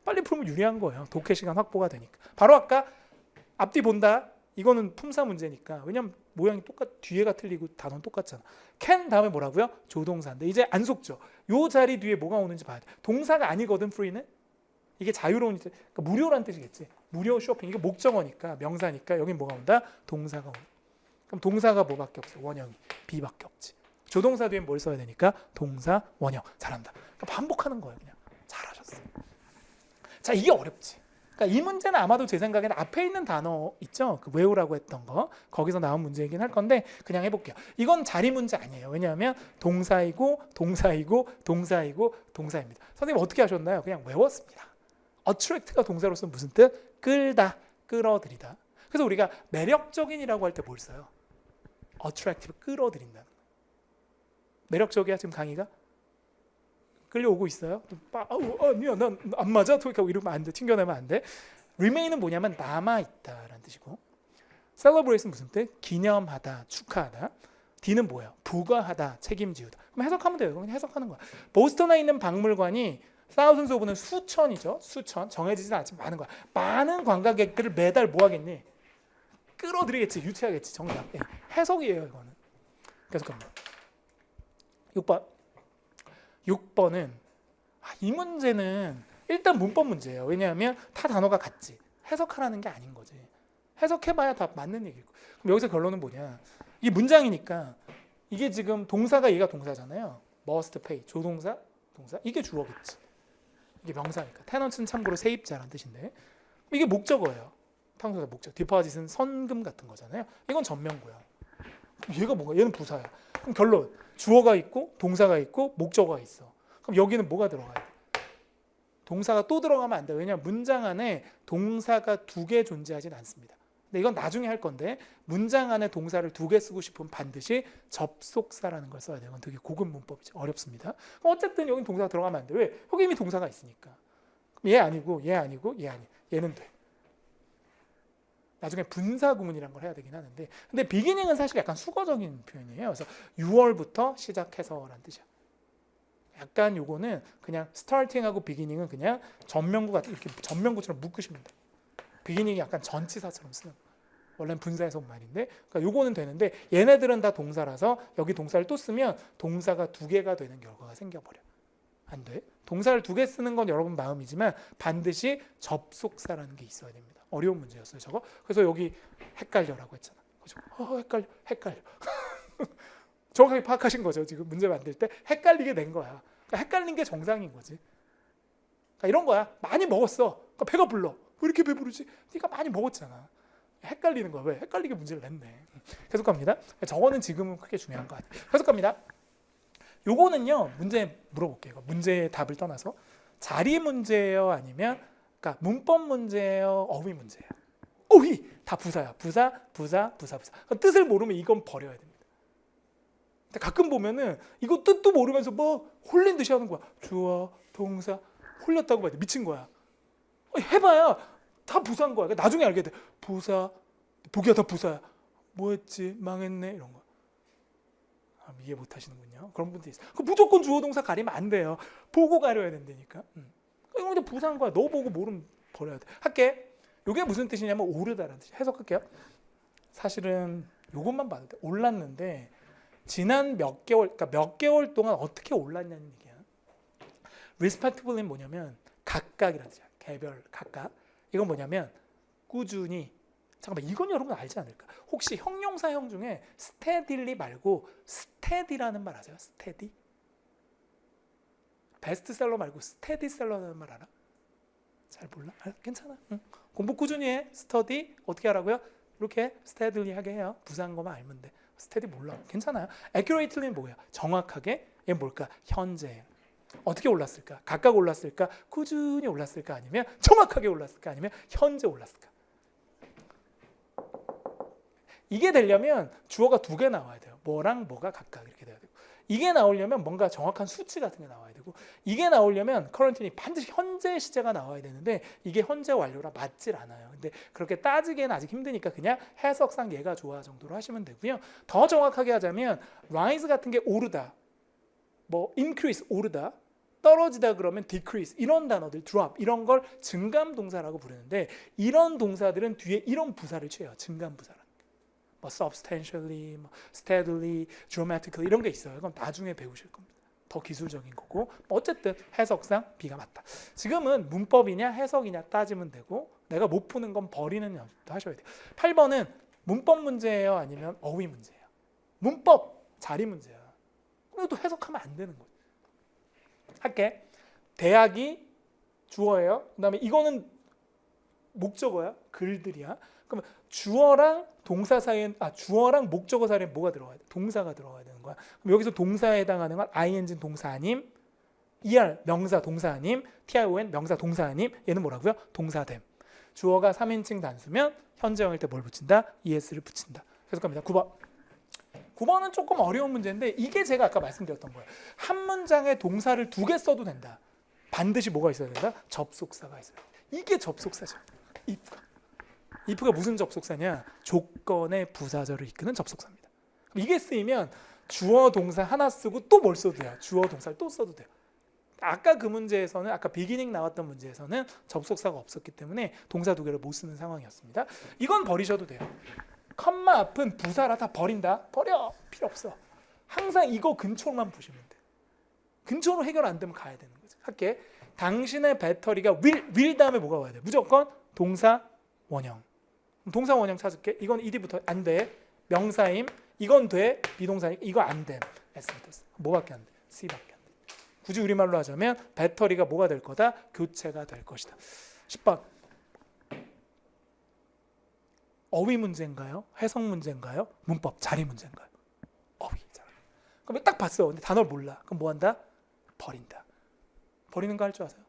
빨리 풀면 유리한 거예요. 독해 시간 확보가 되니까. 바로 아까 앞뒤 본다. 이거는 품사 문제니까. 왜냐면 모양이 뒤에가 틀리고 단어는 똑같잖아. can 다음에 뭐라고요? 조동사인데 이제 안 속죠. 요 자리 뒤에 뭐가 오는지 봐야 돼. 동사가 아니거든 free는. 이게 자유로운, 그러니까 무료란 뜻이겠지. 무료 쇼핑. 이게 목적어니까 명사니까 여긴 뭐가 온다? 동사가 온다. 그럼 동사가 뭐밖에 없어? 원형이 B밖에 없지. 조동사 뒤에 뭘 써야 되니까? 동사, 원형. 잘한다. 그러니까 반복하는 거예요. 그냥 잘하셨어요. 자, 이게 어렵지. 그러니까 이 문제는 아마도 제 생각에는 앞에 있는 단어 있죠? 그 외우라고 했던 거. 거기서 나온 문제이긴 할 건데 그냥 해볼게요. 이건 자리 문제 아니에요. 왜냐하면 동사이고 동사이고 동사이고 동사입니다. 선생님 어떻게 하셨나요? 그냥 외웠습니다. attract가 동사로서 무슨 뜻? 끌다, 끌어들이다. 그래서 우리가 매력적인이라고 할 때 뭘 써요? attractive, 끌어들인다. 매력적이야 지금 강의가? 끌려오고 있어요? 아니야, 난 안 맞아. 토익하고 이러면 안 돼. 튕겨내면 안 돼. remain은 뭐냐면 남아있다라는 뜻이고 celebrate는 무슨 뜻? 기념하다, 축하하다. D는 뭐예요? 부과하다, 책임지우다. 그럼 해석하면 돼요. 그냥 해석하는 거야. 보스턴에 있는 박물관이 thousands of는 수천이죠. 수천. 정해지진 않지만 많은 거야. 많은 관광객들을 매달 뭐 하겠니? 끌어들이겠지. 유치하겠지. 정답. 네. 해석이에요. 이거는. 계속합니다. 6번. 6번은 이 문제는 일단 문법 문제예요. 왜냐하면 타 단어가 같지. 해석하라는 게 아닌 거지. 해석해봐야 다 맞는 얘기고. 그럼 여기서 결론은 뭐냐? 이게 문장이니까 이게 지금 동사가 얘가 동사잖아요. must pay. 조동사, 동사. 이게 주어겠지. 이게 명사니까. 테넌트는 참고로 세입자라는 뜻인데 이게 목적어예요. 탕소사 목적. 디파짓은 선금 같은 거잖아요. 이건 전명구야. 얘가 뭔가? 얘는 부사야. 그럼 결론. 주어가 있고 동사가 있고 목적어가 있어. 그럼 여기는 뭐가 들어가야 돼? 동사가 또 들어가면 안 돼. 왜냐하면 문장 안에 동사가 2개 존재하진 않습니다. 근데 이건 나중에 할 건데 문장 안에 동사를 2개 쓰고 싶으면 반드시 접속사라는 걸 써야 돼요. 이건 되게 고급 문법이죠. 어렵습니다. 그럼 어쨌든 여긴 동사가 들어가면 안 돼. 왜? 여기 이미 동사가 있으니까. 얘 아니고 얘 아니고 얘 아니. 얘는 돼. 나중에 분사 구문이라는 걸 해야 되긴 하는데 근데 beginning은 사실 약간 수거적인 표현이에요. 그래서 6월부터 시작해서라는 뜻이야. 약간 요거는 그냥 starting하고 beginning은 그냥 전명구 같은 이렇게 전명구처럼 묶으시면 돼요. beginning이 약간 전치사처럼 쓰는 거예요. 원래는 분사에서 온 말인데 그러니까 요거는 되는데 얘네들은 다 동사라서 여기 동사를 또 쓰면 동사가 2개가 되는 결과가 생겨버려. 안 돼. 동사를 2개 쓰는 건 여러분 마음이지만 반드시 접속사라는 게 있어야 됩니다. 어려운 문제였어요, 저거. 그래서 여기 헷갈려라고 했잖아. 그죠? 헷갈려. 정확하게 파악하신 거죠. 지금 문제 만들 때 헷갈리게 된 거야. 그러니까 헷갈린 게 정상인 거지. 그러니까 이런 거야. 많이 먹었어. 그러니까 배가 불러. 왜 이렇게 배부르지? 네가 많이 먹었잖아. 헷갈리는 거야. 왜? 헷갈리게 문제를 냈네. 계속 갑니다. 저거는 지금은 크게 중요한 거 아니에요. 계속 갑니다. 요거는요. 문제 물어볼게요. 문제의 답을 떠나서 자리 문제예요? 아니면 그러니까 문법 문제예요? 어휘 문제예요? 어휘! 다 부사야. 부사. 뜻을 모르면 이건 버려야 됩니다. 가끔 보면은 이거 뜻도 모르면서 뭐 홀린 듯이 하는 거야. 주어, 동사, 홀렸다고 봐야 돼. 미친 거야. 해봐야 다 부사인 거야. 나중에 알게 돼. 부사, 보기야 다 부사야. 뭐했지? 망했네. 이런 거. 이해 못 하시는군요. 그런 분들이 있어요. 무조건 주어, 동사 가리면 안 돼요. 보고 가려야 된다니까. 이거 근데 부사인 거야. 너 보고 모르면 버려야 돼. 할게. 이게 무슨 뜻이냐면 오르다라는 뜻이에요. 해석할게요. 사실은 이것만 봐도 돼. 올랐는데 지난 몇 개월 동안 어떻게 올랐냐는 얘기야. respectively는 뭐냐면 각각이라는 뜻이야. 개별, 각각. 이건 뭐냐면 꾸준히. 잠깐만, 이건 여러분 알지 않을까? 혹시 형용사형 중에 steadily 말고 steady라는 말 아세요? steady? 베스트셀러 말고 스테디셀러라는 말 알아? 잘 몰라? 괜찮아. 공부 꾸준히 해. 스터디 어떻게 하라고요? 이렇게 steady하게 해요. 부사한 것만 알면 돼. 스테디 몰라. 괜찮아요. accurately는 뭐야? 정확하게. 얘 뭘까? 현재. 어떻게 올랐을까? 각각 올랐을까? 꾸준히 올랐을까? 아니면 정확하게 올랐을까? 아니면 현재 올랐을까? 이게 되려면 주어가 두 개 나와야 돼요. 뭐랑 뭐가 각각 이렇게 돼야 되고, 이게 나오려면 뭔가 정확한 수치 같은 게 나와야 되고, 이게 나오려면 currently 반드시 현재 시제가 나와야 되는데 이게 현재 완료라 맞질 않아요. 근데 그렇게 따지기에는 아직 힘드니까 그냥 해석상 얘가 좋아 정도로 하시면 되고요. 더 정확하게 하자면 rise 같은 게 오르다, 뭐 increase 오르다, 떨어지다 그러면 decrease, 이런 단어들, drop 이런 걸 증감 동사라고 부르는데, 이런 동사들은 뒤에 이런 부사를 취해요. 증감 부사라. 뭐 substantially, 뭐 steadily, dramatically 이런 게 있어요. 그럼 나중에 배우실 겁니다. 더 기술적인 거고. 어쨌든 해석상 B가 맞다. 지금은 문법이냐 해석이냐 따지면 되고, 내가 못 푸는 건 버리는 연습도 하셔야 돼요. 8번은 문법 문제예요? 아니면 어휘 문제예요? 문법 자리 문제야. 그럼 또 해석하면 안 되는 거죠. 할게. 대학이 주어예요. 그다음에 이거는 목적어야. 글들이야. 그러면 주어랑 동사 사이에, 주어랑 목적어 사이에 뭐가 들어가야 돼? 동사가 들어가야 되는 거야. 그럼 여기서 동사에 해당하는 건 ing 동사 아님, er 명사 동사 아님, tion 명사 동사 아님. 얘는 뭐라고요? 동사됨. 주어가 3인칭 단수면 현재형일 때 뭘 붙인다? es를 붙인다. 계속 갑니다. 9번. 9번은 조금 어려운 문제인데, 이게 제가 아까 말씀드렸던 거예요. 한 문장에 동사를 2개 써도 된다. 반드시 뭐가 있어야 된다? 접속사가 있어야 된다. 이게 접속사죠. if가 무슨 접속사냐? 조건의 부사절을 이끄는 접속사입니다. 이게 쓰이면 주어 동사 하나 쓰고 또 뭘 써도 돼요? 주어 동사를 또 써도 돼요. 아까 그 문제에서는, 아까 비기닝 나왔던 문제에서는 접속사가 없었기 때문에 동사 2개를 못 쓰는 상황이었습니다. 이건 버리셔도 돼요. 컴마 앞은 부사라 다 버린다? 버려! 필요 없어. 항상 이거 근초로만 보시면 돼. 근초로 해결 안 되면 가야 되는 거죠. 할게. 당신의 배터리가 will 다음에 뭐가 와야 돼? 무조건 동사 원형. 동사 원형 찾을게. 이건 ed부터 안 돼. 명사임. 이건 돼. 비동사니까 이거 안 돼. S부터. 뭐밖에 안 돼? C밖에 안 돼. 굳이 우리말로 하자면 배터리가 뭐가 될 거다? 교체가 될 것이다. 10번. 어휘 문제인가요? 해석 문제인가요? 문법 자리 문제인가요? 어휘. 그럼 딱 봤어. 근데 단어를 몰라. 그럼 뭐 한다? 버린다. 버리는 거 할 줄 아세요?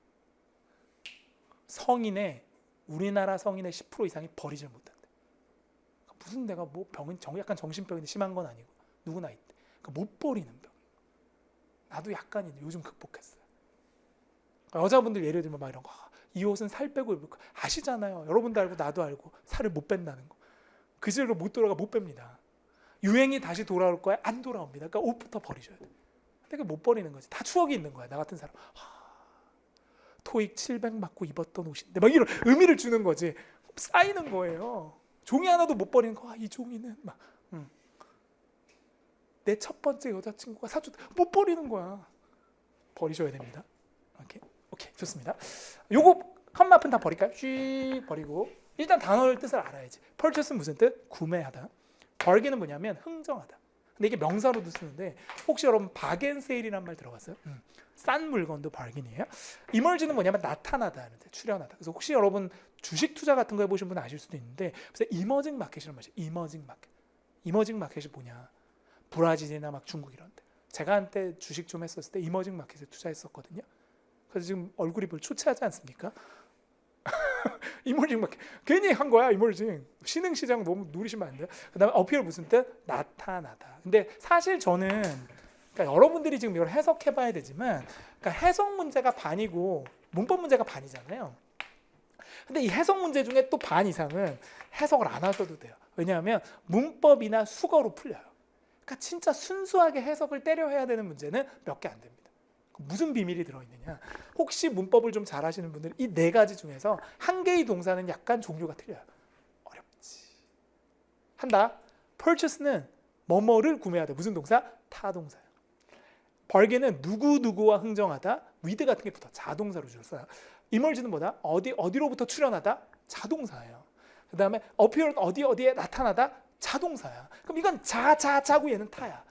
우리나라 성인의 10% 이상이 버리질 못한대. 무슨 내가 뭐 병은 약간 정신병인데 심한 건 아니고 누구나 있대. 그러니까 못 버리는 병. 나도 약간 요즘 극복했어요. 여자분들 예를 들면 막 이런 거, 이 옷은 살 빼고 입을 거 아시잖아요. 여러분도 알고 나도 알고 살을 못 뺀다는 거. 그 시절로 못 뺍니다. 유행이 다시 돌아올 거야? 안 돌아옵니다. 그러니까 옷부터 버리셔야 돼. 근데 못 버리는 거지. 다 추억이 있는 거야. 나 같은 사람. 토익 700 맞고 입었던 옷인데 막 이런 의미를 주는 거지. 쌓이는 거예요. 종이 하나도 못 버리는 거. 이 종이는 막 내 첫 번째 여자친구가 사줬다. 못 버리는 거야. 버리셔야 됩니다. 오케이 좋습니다. 요거 컴마 앞은 다 버릴까요? 쭉 버리고 일단 단어를 뜻을 알아야지. purchase는 무슨 뜻? 구매하다. bargain은 뭐냐면 흥정하다. 근데 이게 명사로도 쓰는데 혹시 여러분 바겐세일이란 말 들어봤어요? 싼 물건도 바겐이에요. 이멀지는 뭐냐면 나타나다 하는데 출현하다. 그래서 혹시 여러분 주식 투자 같은 거 해보신 분은 아실 수도 있는데 그래서 이머징 마켓이란 말이에요. 이머징 마켓. 이머징 마켓이 뭐냐? 브라질이나 막 중국 이런 데. 제가 한때 주식 좀 했었을 때 이머징 마켓에 투자했었거든요. 그래서 지금 얼굴이 별 초췌하지 않습니까? 이머징 마켓 괜히 한 거야. 이머징 신흥시장 너무 누리시면 안 돼요. 그다음에 어필 무슨 뜻? 나타나다. 근데 사실 저는 그러니까 여러분들이 지금 이걸 해석해봐야 되지만 그러니까 해석 문제가 반이고 문법 문제가 반이잖아요. 근데 이 해석 문제 중에 또 반 이상은 해석을 안 하셔도 돼요. 왜냐하면 문법이나 수거로 풀려요. 그러니까 진짜 순수하게 해석을 때려 해야 되는 문제는 몇 개 안 됩니다. 무슨 비밀이 들어있느냐? 혹시 문법을 좀 잘하시는 분들 이 네 가지 중에서 한 개의 동사는 약간 종류가 틀려요. 어렵지. 한다. purchase는 뭐뭐를 구매하다. 무슨 동사? 타동사예요. 벌게는 누구누구와 흥정하다. with 같은 게 붙어. 자동사로 주로 써요. emerge는 뭐다? 어디로부터 출현하다? 자동사예요. 그 다음에 appear은 어디에 나타나다? 자동사야. 그럼 이건 자고 얘는 타야.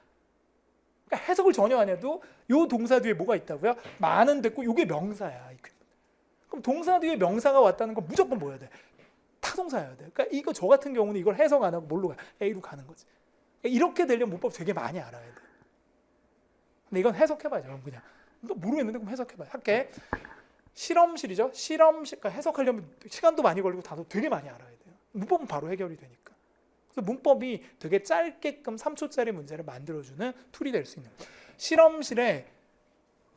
그러니까 해석을 전혀 안 해도 요 동사 뒤에 뭐가 있다고요? 많은 됐고 요게 명사야. 그럼 동사 뒤에 명사가 왔다는 건 무조건 뭐여야 돼? 타동사여야 돼. 그러니까 이거 저 같은 경우는 이걸 해석 안 하고 뭘로 가? A로 가는 거지. 그러니까 이렇게 되려면 문법 되게 많이 알아야 돼. 근데 이건 해석해봐야죠. 그럼 그냥 너 모르겠는데 그럼 해석해봐요. 할게. 실험실이죠. 실험실. 그러니까 해석하려면 시간도 많이 걸리고 단어 되게 많이 알아야 돼요. 문법은 바로 해결이 되니까. 그래서 문법이 되게 짧게끔 3초짜리 문제를 만들어주는 툴이 될 수 있는 거예요. 실험실에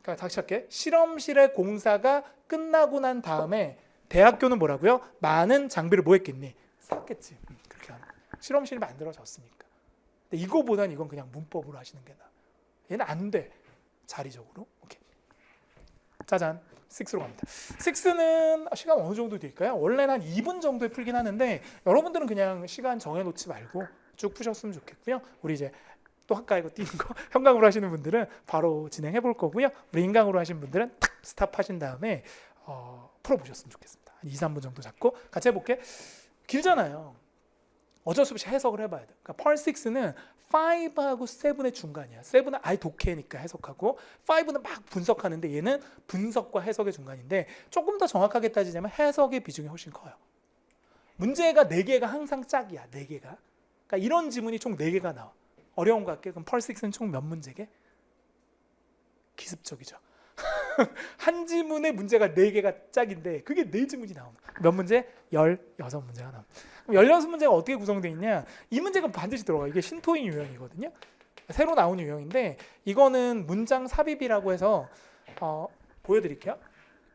그러니까 다시 할게. 실험실의 공사가 끝나고 난 다음에 대학교는 뭐라고요? 많은 장비를 뭐 했겠니? 샀겠지. 그렇게 하는 거예요. 실험실이 만들어졌으니까. 근데 이거보다는 이건 그냥 문법으로 하시는 게 나아요. 얘는 안 돼. 자리적으로. 오케이. 짜잔. 6로 갑니다. 6는 시간 어느 정도 될까요? 원래는 한 2분 정도에 풀긴 하는데 여러분들은 그냥 시간 정해놓지 말고 쭉 푸셨으면 좋겠고요. 우리 이제 또 아까 이거 띄는 거 형광으로 하시는 분들은 바로 진행해 볼 거고요. 우리 인강으로 하시는 분들은 탁 스탑하신 다음에 풀어보셨으면 좋겠습니다. 한 2, 3분 정도 잡고 같이 해볼게. 길잖아요. 어쩔 수 없이 해석을 해봐야 돼요. 그러니까 펄 6는 5하고 7의 중간이야. 7은 아예 독해니까 해석하고 5는 막 분석하는데 얘는 분석과 해석의 중간인데 조금 더 정확하게 따지자면 해석의 비중이 훨씬 커요. 문제가 4개가 항상 짝이야. 4개가. 그러니까 이런 지문이 총 4개가 나와. 어려운 거 할게. 그럼 펄 6는 총 몇 문제게? 기습적이죠. 한 지문의 문제가 4개가 짝인데 그게 4지문이 나오는 몇 문제? 16문제가 나옵니다. 16문제가 어떻게 구성되어 있냐? 이 문제가 반드시 들어가요. 이게 신토인 유형이거든요. 새로 나온 유형인데 이거는 문장 삽입이라고 해서 보여드릴게요.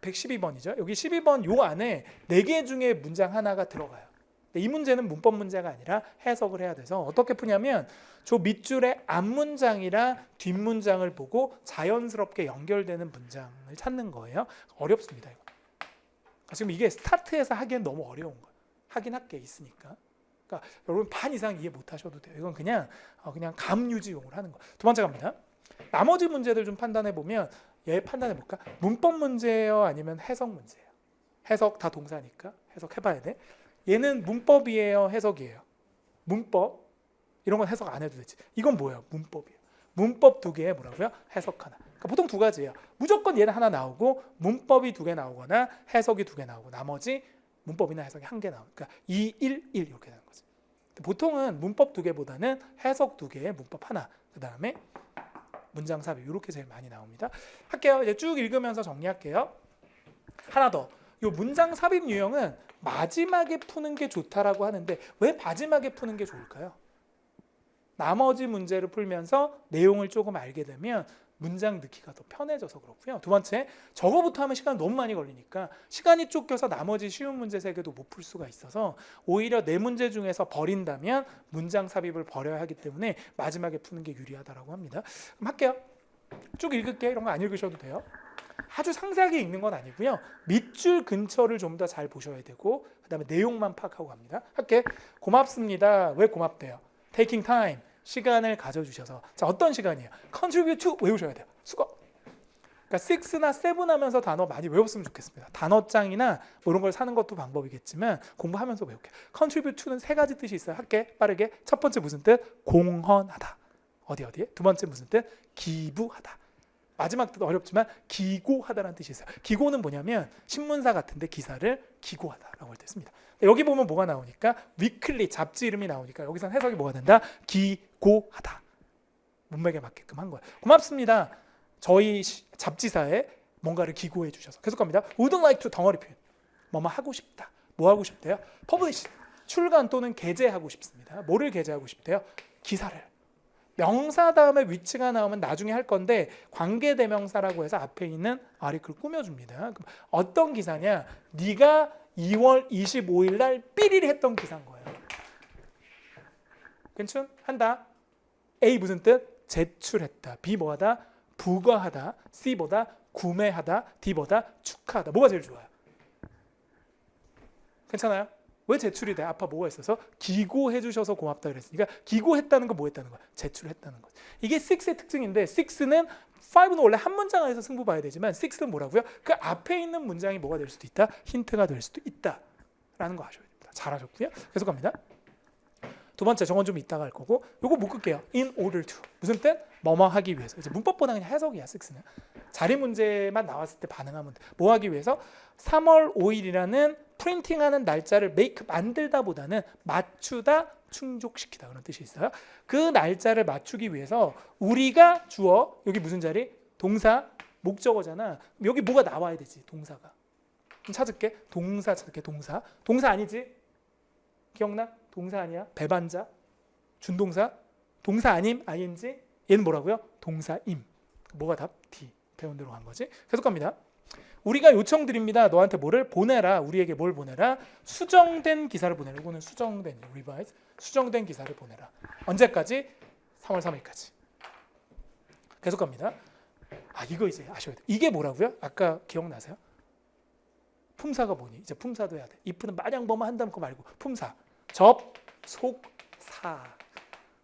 112번이죠. 여기 12번 요 안에 4개 중에 문장 하나가 들어가요. 이 문제는 문법 문제가 아니라 해석을 해야 돼서 어떻게 푸냐면 저 밑줄에 앞문장이랑 뒷문장을 보고 자연스럽게 연결되는 문장을 찾는 거예요. 어렵습니다. 이거. 지금 이게 스타트에서 하기엔 너무 어려운 거예요. 하긴 할게 있으니까. 그러니까 여러분 반 이상 이해 못 하셔도 돼요. 이건 그냥 감 유지용으로 하는 거예요. 두 번째 갑니다. 나머지 문제들 좀 판단해 보면 얘 판단해 볼까? 문법 문제예요, 아니면 해석 문제예요? 해석 다 동사니까 해석해 봐야 돼. 얘는 문법이에요, 해석이에요? 문법. 이런 건 해석 안 해도 되지. 이건 뭐예요? 문법이에요. 문법 2개에 뭐라고요? 해석 하나. 그러니까 보통 2가지예요. 무조건 얘는 하나 나오고 문법이 2개 나오거나 해석이 2개 나오고 나머지 문법이나 해석이 1개 나오고. 그러니까 2, 1, 1 이렇게 되는 거지. 보통은 문법 2개보다는 해석 2개에 문법 하나. 그 다음에 문장 삽입 이렇게 제일 많이 나옵니다. 할게요. 이제 쭉 읽으면서 정리할게요. 하나 더. 이 문장 삽입 유형은 마지막에 푸는 게 좋다라고 하는데 왜 마지막에 푸는 게 좋을까요? 나머지 문제를 풀면서 내용을 조금 알게 되면 문장 넣기가 더 편해져서 그렇고요. 두 번째, 저거부터 하면 시간 너무 많이 걸리니까 시간이 쫓겨서 나머지 쉬운 문제 3개도 못 풀 수가 있어서 오히려 4문제 중에서 버린다면 문장 삽입을 버려야 하기 때문에 마지막에 푸는 게 유리하다고 합니다. 그럼 할게요. 쭉 읽을게요. 이런 거 안 읽으셔도 돼요. 아주 상세하게 읽는 건 아니고요. 밑줄 근처를 좀 더 잘 보셔야 되고 그 다음에 내용만 파악하고 갑니다. 할게. 고맙습니다. 왜 고맙대요? Taking time. 시간을 가져주셔서. 자, 어떤 시간이에요? Contribute to 외우셔야 돼요. 수고. 그러니까 6나 7 하면서 단어 많이 외웠으면 좋겠습니다. 단어장이나 뭐 이런 걸 사는 것도 방법이겠지만 공부하면서 외울게요. Contribute to는 3가지 뜻이 있어요. 할게. 빠르게. 첫 번째 무슨 뜻? 공헌하다. 어디에? 두 번째 무슨 뜻? 기부하다. 마지막 뜻 어렵지만 기고하다라는 뜻이 있어요. 기고는 뭐냐면 신문사 같은데 기사를 기고하다라고 할 때 씁니다. 여기 보면 뭐가 나오니까 위클리 잡지 이름이 나오니까 여기서 해석이 뭐가 된다? 기고하다. 문맥에 맞게끔 한 거예요. 고맙습니다. 저희 잡지사에 뭔가를 기고해 주셔서. 계속 갑니다. Would like to 덩어리 표현. 뭐뭐 하고 싶다. 뭐 하고 싶대요? Publish. 출간 또는 게재하고 싶습니다. 뭐를 게재하고 싶대요? 기사를. 명사 다음에 위치가 나오면 나중에 할 건데 관계대명사라고 해서 앞에 있는 아리클을 꾸며줍니다. 그럼 어떤 기사냐? 네가 2월 25일 날 삐리리 했던 기사인 거예요. 괜찮? 한다. A 무슨 뜻? 제출했다. B 뭐하다? 부과하다. C 보다 구매하다. D 보다 축하하다. 뭐가 제일 좋아요? 괜찮아요? 왜 제출이 돼? 아빠 뭐가 있어서? 기고해 주셔서 고맙다 그랬으니까 기고했다는 건 뭐 했다는 거야? 제출했다는 거지. 이게 6의 특징인데 6는 5는 원래 한 문장 안에서 승부 봐야 되지만 6는 뭐라고요? 그 앞에 있는 문장이 뭐가 될 수도 있다? 힌트가 될 수도 있다라는 거 아셔야 됩니다. 잘하셨고요. 계속 갑니다. 두 번째 저건 좀 이따가 할 거고 요거 묶을게요. In order to. 무슨 뜻? 뭐뭐 하기 위해서. 이제 문법보다 그냥 해석이야 6는. 자리 문제만 나왔을 때 반응하면 돼. 뭐 하기 위해서? 3월 5일이라는 프린팅하는 날짜를 make 만들다 보다는 맞추다 충족시키다 그런 뜻이 있어요. 그 날짜를 맞추기 위해서 우리가 주어 여기 무슨 자리? 동사 목적어잖아. 여기 뭐가 나와야 되지? 동사가. 좀 찾을게. 동사 찾을게. 동사 아니지? 기억나? 동사 아니야? 배반자 준동사 동사 아님 ing 얘는 뭐라고요? 동사임. 뭐가 답? D. 배운 대로 간 거지. 계속 갑니다. 우리가 요청드립니다. 너한테 뭐를 보내라. 우리에게 뭘 보내라? 수정된 기사를 보내라. 이거는 수정된 revise. 수정된 기사를 보내라. 언제까지? 3월 3일까지. 계속 갑니다. 이거 이제 아셔야 돼요. 이게 뭐라고요? 아까 기억나세요? 품사가 뭐니? 이제 품사도 해야 돼. if는 마냥 뭐만 한다는 거 말고 품사. 접속사.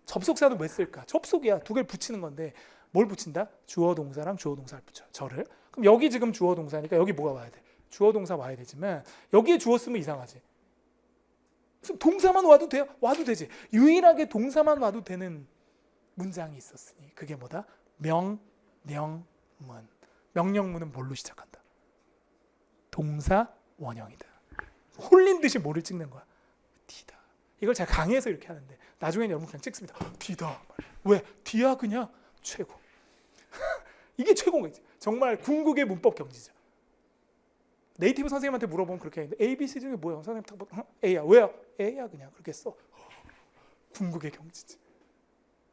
접속사는 왜 쓸까? 접속이야. 두 개를 붙이는 건데 뭘 붙인다? 주어 동사랑 주어 동사를 붙여. 저를. 그럼 여기 지금 주어 동사니까 여기 뭐가 와야 돼? 주어 동사 와야 되지만 여기에 주어 쓰면 이상하지. 동사만 와도 돼요? 와도 되지. 유일하게 동사만 와도 되는 문장이 있었으니 그게 뭐다? 명령문. 명령문은 뭘로 시작한다? 동사 원형이다. 홀린 듯이 뭐를 찍는 거야? D다. 이걸 제가 강의에서 이렇게 하는데 나중에는 여러분 그냥 찍습니다. D다. 왜? D야 그냥 최고. 이게 최고인 거지. 정말 궁극의 문법 경지죠. 네이티브 선생님한테 물어보면 그렇게 하는데 A, B, C 중에 뭐야? 선생님 딱 봐. A야. 왜요? A야 그냥 그렇게 써. 궁극의 경지지.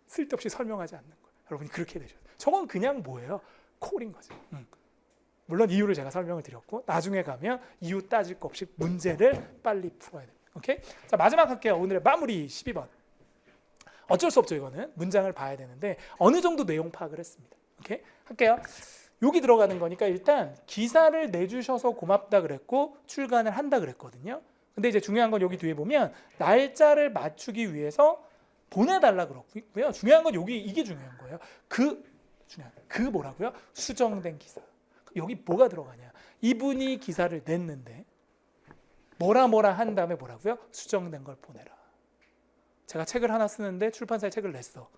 쓸데없이 설명하지 않는 거예요. 여러분이 그렇게 되셔요. 저건 그냥 뭐예요? 콜인 거죠. 물론 이유를 제가 설명을 드렸고 나중에 가면 이유 따질 거 없이 문제를 빨리 풀어야 돼요. 오케이? 자 마지막 할게요. 오늘의 마무리 12번. 어쩔 수 없죠. 이거는 문장을 봐야 되는데 어느 정도 내용 파악을 했습니다. 오케이? 할게요. 여기 들어가는 거니까 일단 기사를 내주셔서 고맙다 그랬고 출간을 한다 그랬거든요. 근데 이제 중요한 건 여기 뒤에 보면 날짜를 맞추기 위해서 보내달라 그렇고요. 중요한 건 여기 이게 중요한 거예요. 그 뭐라고요? 수정된 기사. 여기 뭐가 들어가냐? 이분이 기사를 냈는데 뭐라 한 다음에 뭐라고요? 수정된 걸 보내라. 제가 책을 하나 쓰는데 출판사에 책을 냈어.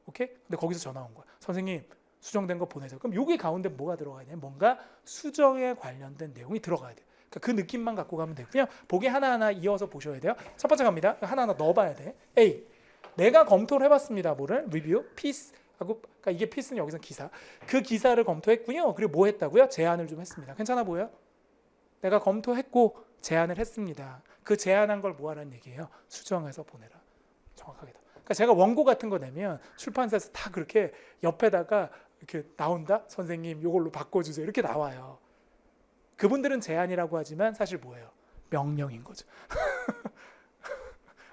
오케이? 근데 거기서 전화 온 거야. 선생님 수정된 거 보내세요. 그럼 여기 가운데 뭐가 들어가야 돼? 뭔가 수정에 관련된 내용이 들어가야 돼요. 그러니까 그 느낌만 갖고 가면 되고요. 보기 하나하나 이어서 보셔야 돼요. 첫 번째 갑니다. 하나하나 넣어봐야 돼. A. 내가 검토를 해봤습니다. 뭐를? 리뷰, 피스 하고 그러니까 이게 피스는 여기서 기사. 그 기사를 검토했고요. 그리고 뭐 했다고요? 제안을 좀 했습니다. 괜찮아 보여요? 내가 검토했고 제안을 했습니다. 그 제안한 걸 뭐 하라는 얘기예요? 수정해서 보내라. 정확하게. 그러니까 제가 원고 같은 거 내면 출판사에서 다 그렇게 옆에다가 이렇게 나온다? 선생님 이걸로 바꿔주세요. 이렇게 나와요. 그분들은 제안이라고 하지만 사실 뭐예요? 명령인 거죠.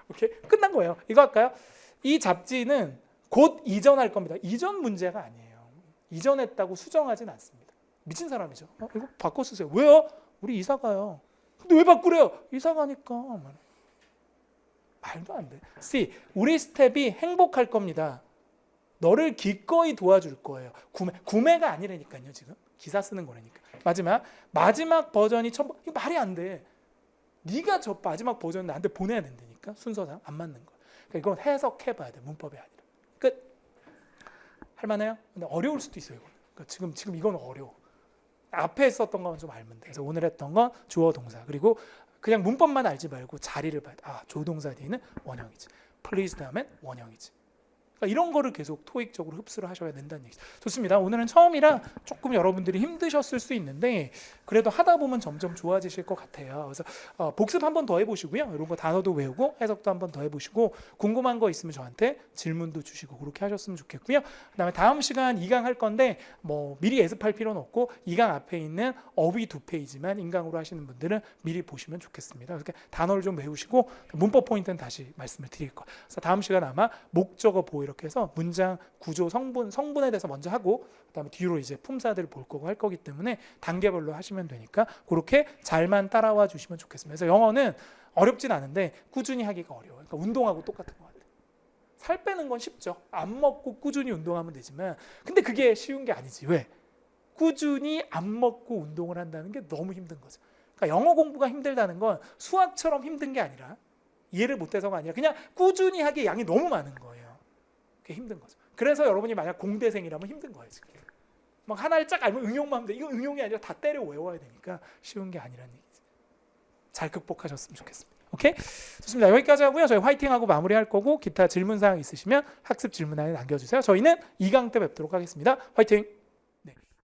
오케이? 끝난 거예요. 이거 할까요? 이 잡지는 곧 이전할 겁니다. 이전 문제가 아니에요. 이전했다고 수정하진 않습니다. 미친 사람이죠. 이거 바꿔 쓰세요. 왜요? 우리 이사 가요. 근데 왜 바꾸래요? 이사 가니까. 말도 안 돼. C. 우리 스텝이 행복할 겁니다. 너를 기꺼이 도와줄 거예요. 구매가 아니라니까요. 지금 기사 쓰는 거라니까. 마지막 버전이 이거 말이 안 돼. 네가 저 마지막 버전 나한테 보내야 된다니까. 순서상 안 맞는 거. 그러니까 이건 해석해봐야 돼. 문법이 아니라. 끝. 할만해요? 근데 어려울 수도 있어요. 이거는. 그러니까 지금 이건 어려워. 앞에 썼던 거만 좀 알면 돼. 그래서 오늘 했던 건 주어 동사 그리고 그냥 문법만 알지 말고 자리를 봐야 돼. 조동사 뒤에는 원형이지. please 다음엔 원형이지. 그러니까 이런 거를 계속 토익적으로 흡수를 하셔야 된다는 얘기죠. 좋습니다. 오늘은 처음이라 조금 여러분들이 힘드셨을 수 있는데 그래도 하다 보면 점점 좋아지실 것 같아요. 그래서 복습 한 번 더 해보시고요. 이런 거 단어도 외우고 해석도 한 번 더 해보시고 궁금한 거 있으면 저한테 질문도 주시고 그렇게 하셨으면 좋겠고요. 그다음에 다음 시간 2강 할 건데 뭐 미리 예습할 필요는 없고 2강 앞에 있는 어휘 2페이지만 인강으로 하시는 분들은 미리 보시면 좋겠습니다. 그래서 단어를 좀 외우시고 문법 포인트는 다시 말씀을 드릴 거예요. 그래서 다음 시간 아마 목적어 보호 이렇게 해서 문장 구조 성분에 대해서 먼저 하고 그다음에 뒤로 이제 품사들을 볼 거고 할 거기 때문에 단계별로 하시면 되니까 그렇게 잘만 따라와 주시면 좋겠습니다. 그래서 영어는 어렵진 않은데 꾸준히 하기가 어려워요. 그러니까 운동하고 똑같은 것 같아요. 살 빼는 건 쉽죠. 안 먹고 꾸준히 운동하면 되지만 근데 그게 쉬운 게 아니지. 왜? 꾸준히 안 먹고 운동을 한다는 게 너무 힘든 거죠. 그러니까 영어 공부가 힘들다는 건 수학처럼 힘든 게 아니라 이해를 못해서가 아니라 그냥 꾸준히 하기에 양이 너무 많은 거예요. 힘든 거죠. 그래서 여러분이 만약 공대생이라면 힘든 거예요. 지금. 막 하나를 쫙 알면 응용만 하면 돼. 이거 응용이 아니라 다 때려 외워야 되니까 쉬운 게 아니라는 얘기지. 잘 극복하셨으면 좋겠습니다. 오케이? 좋습니다. 여기까지 하고요. 저희 화이팅하고 마무리할 거고 기타 질문사항 있으시면 학습 질문란에 남겨주세요. 저희는 2강 때 뵙도록 하겠습니다. 화이팅!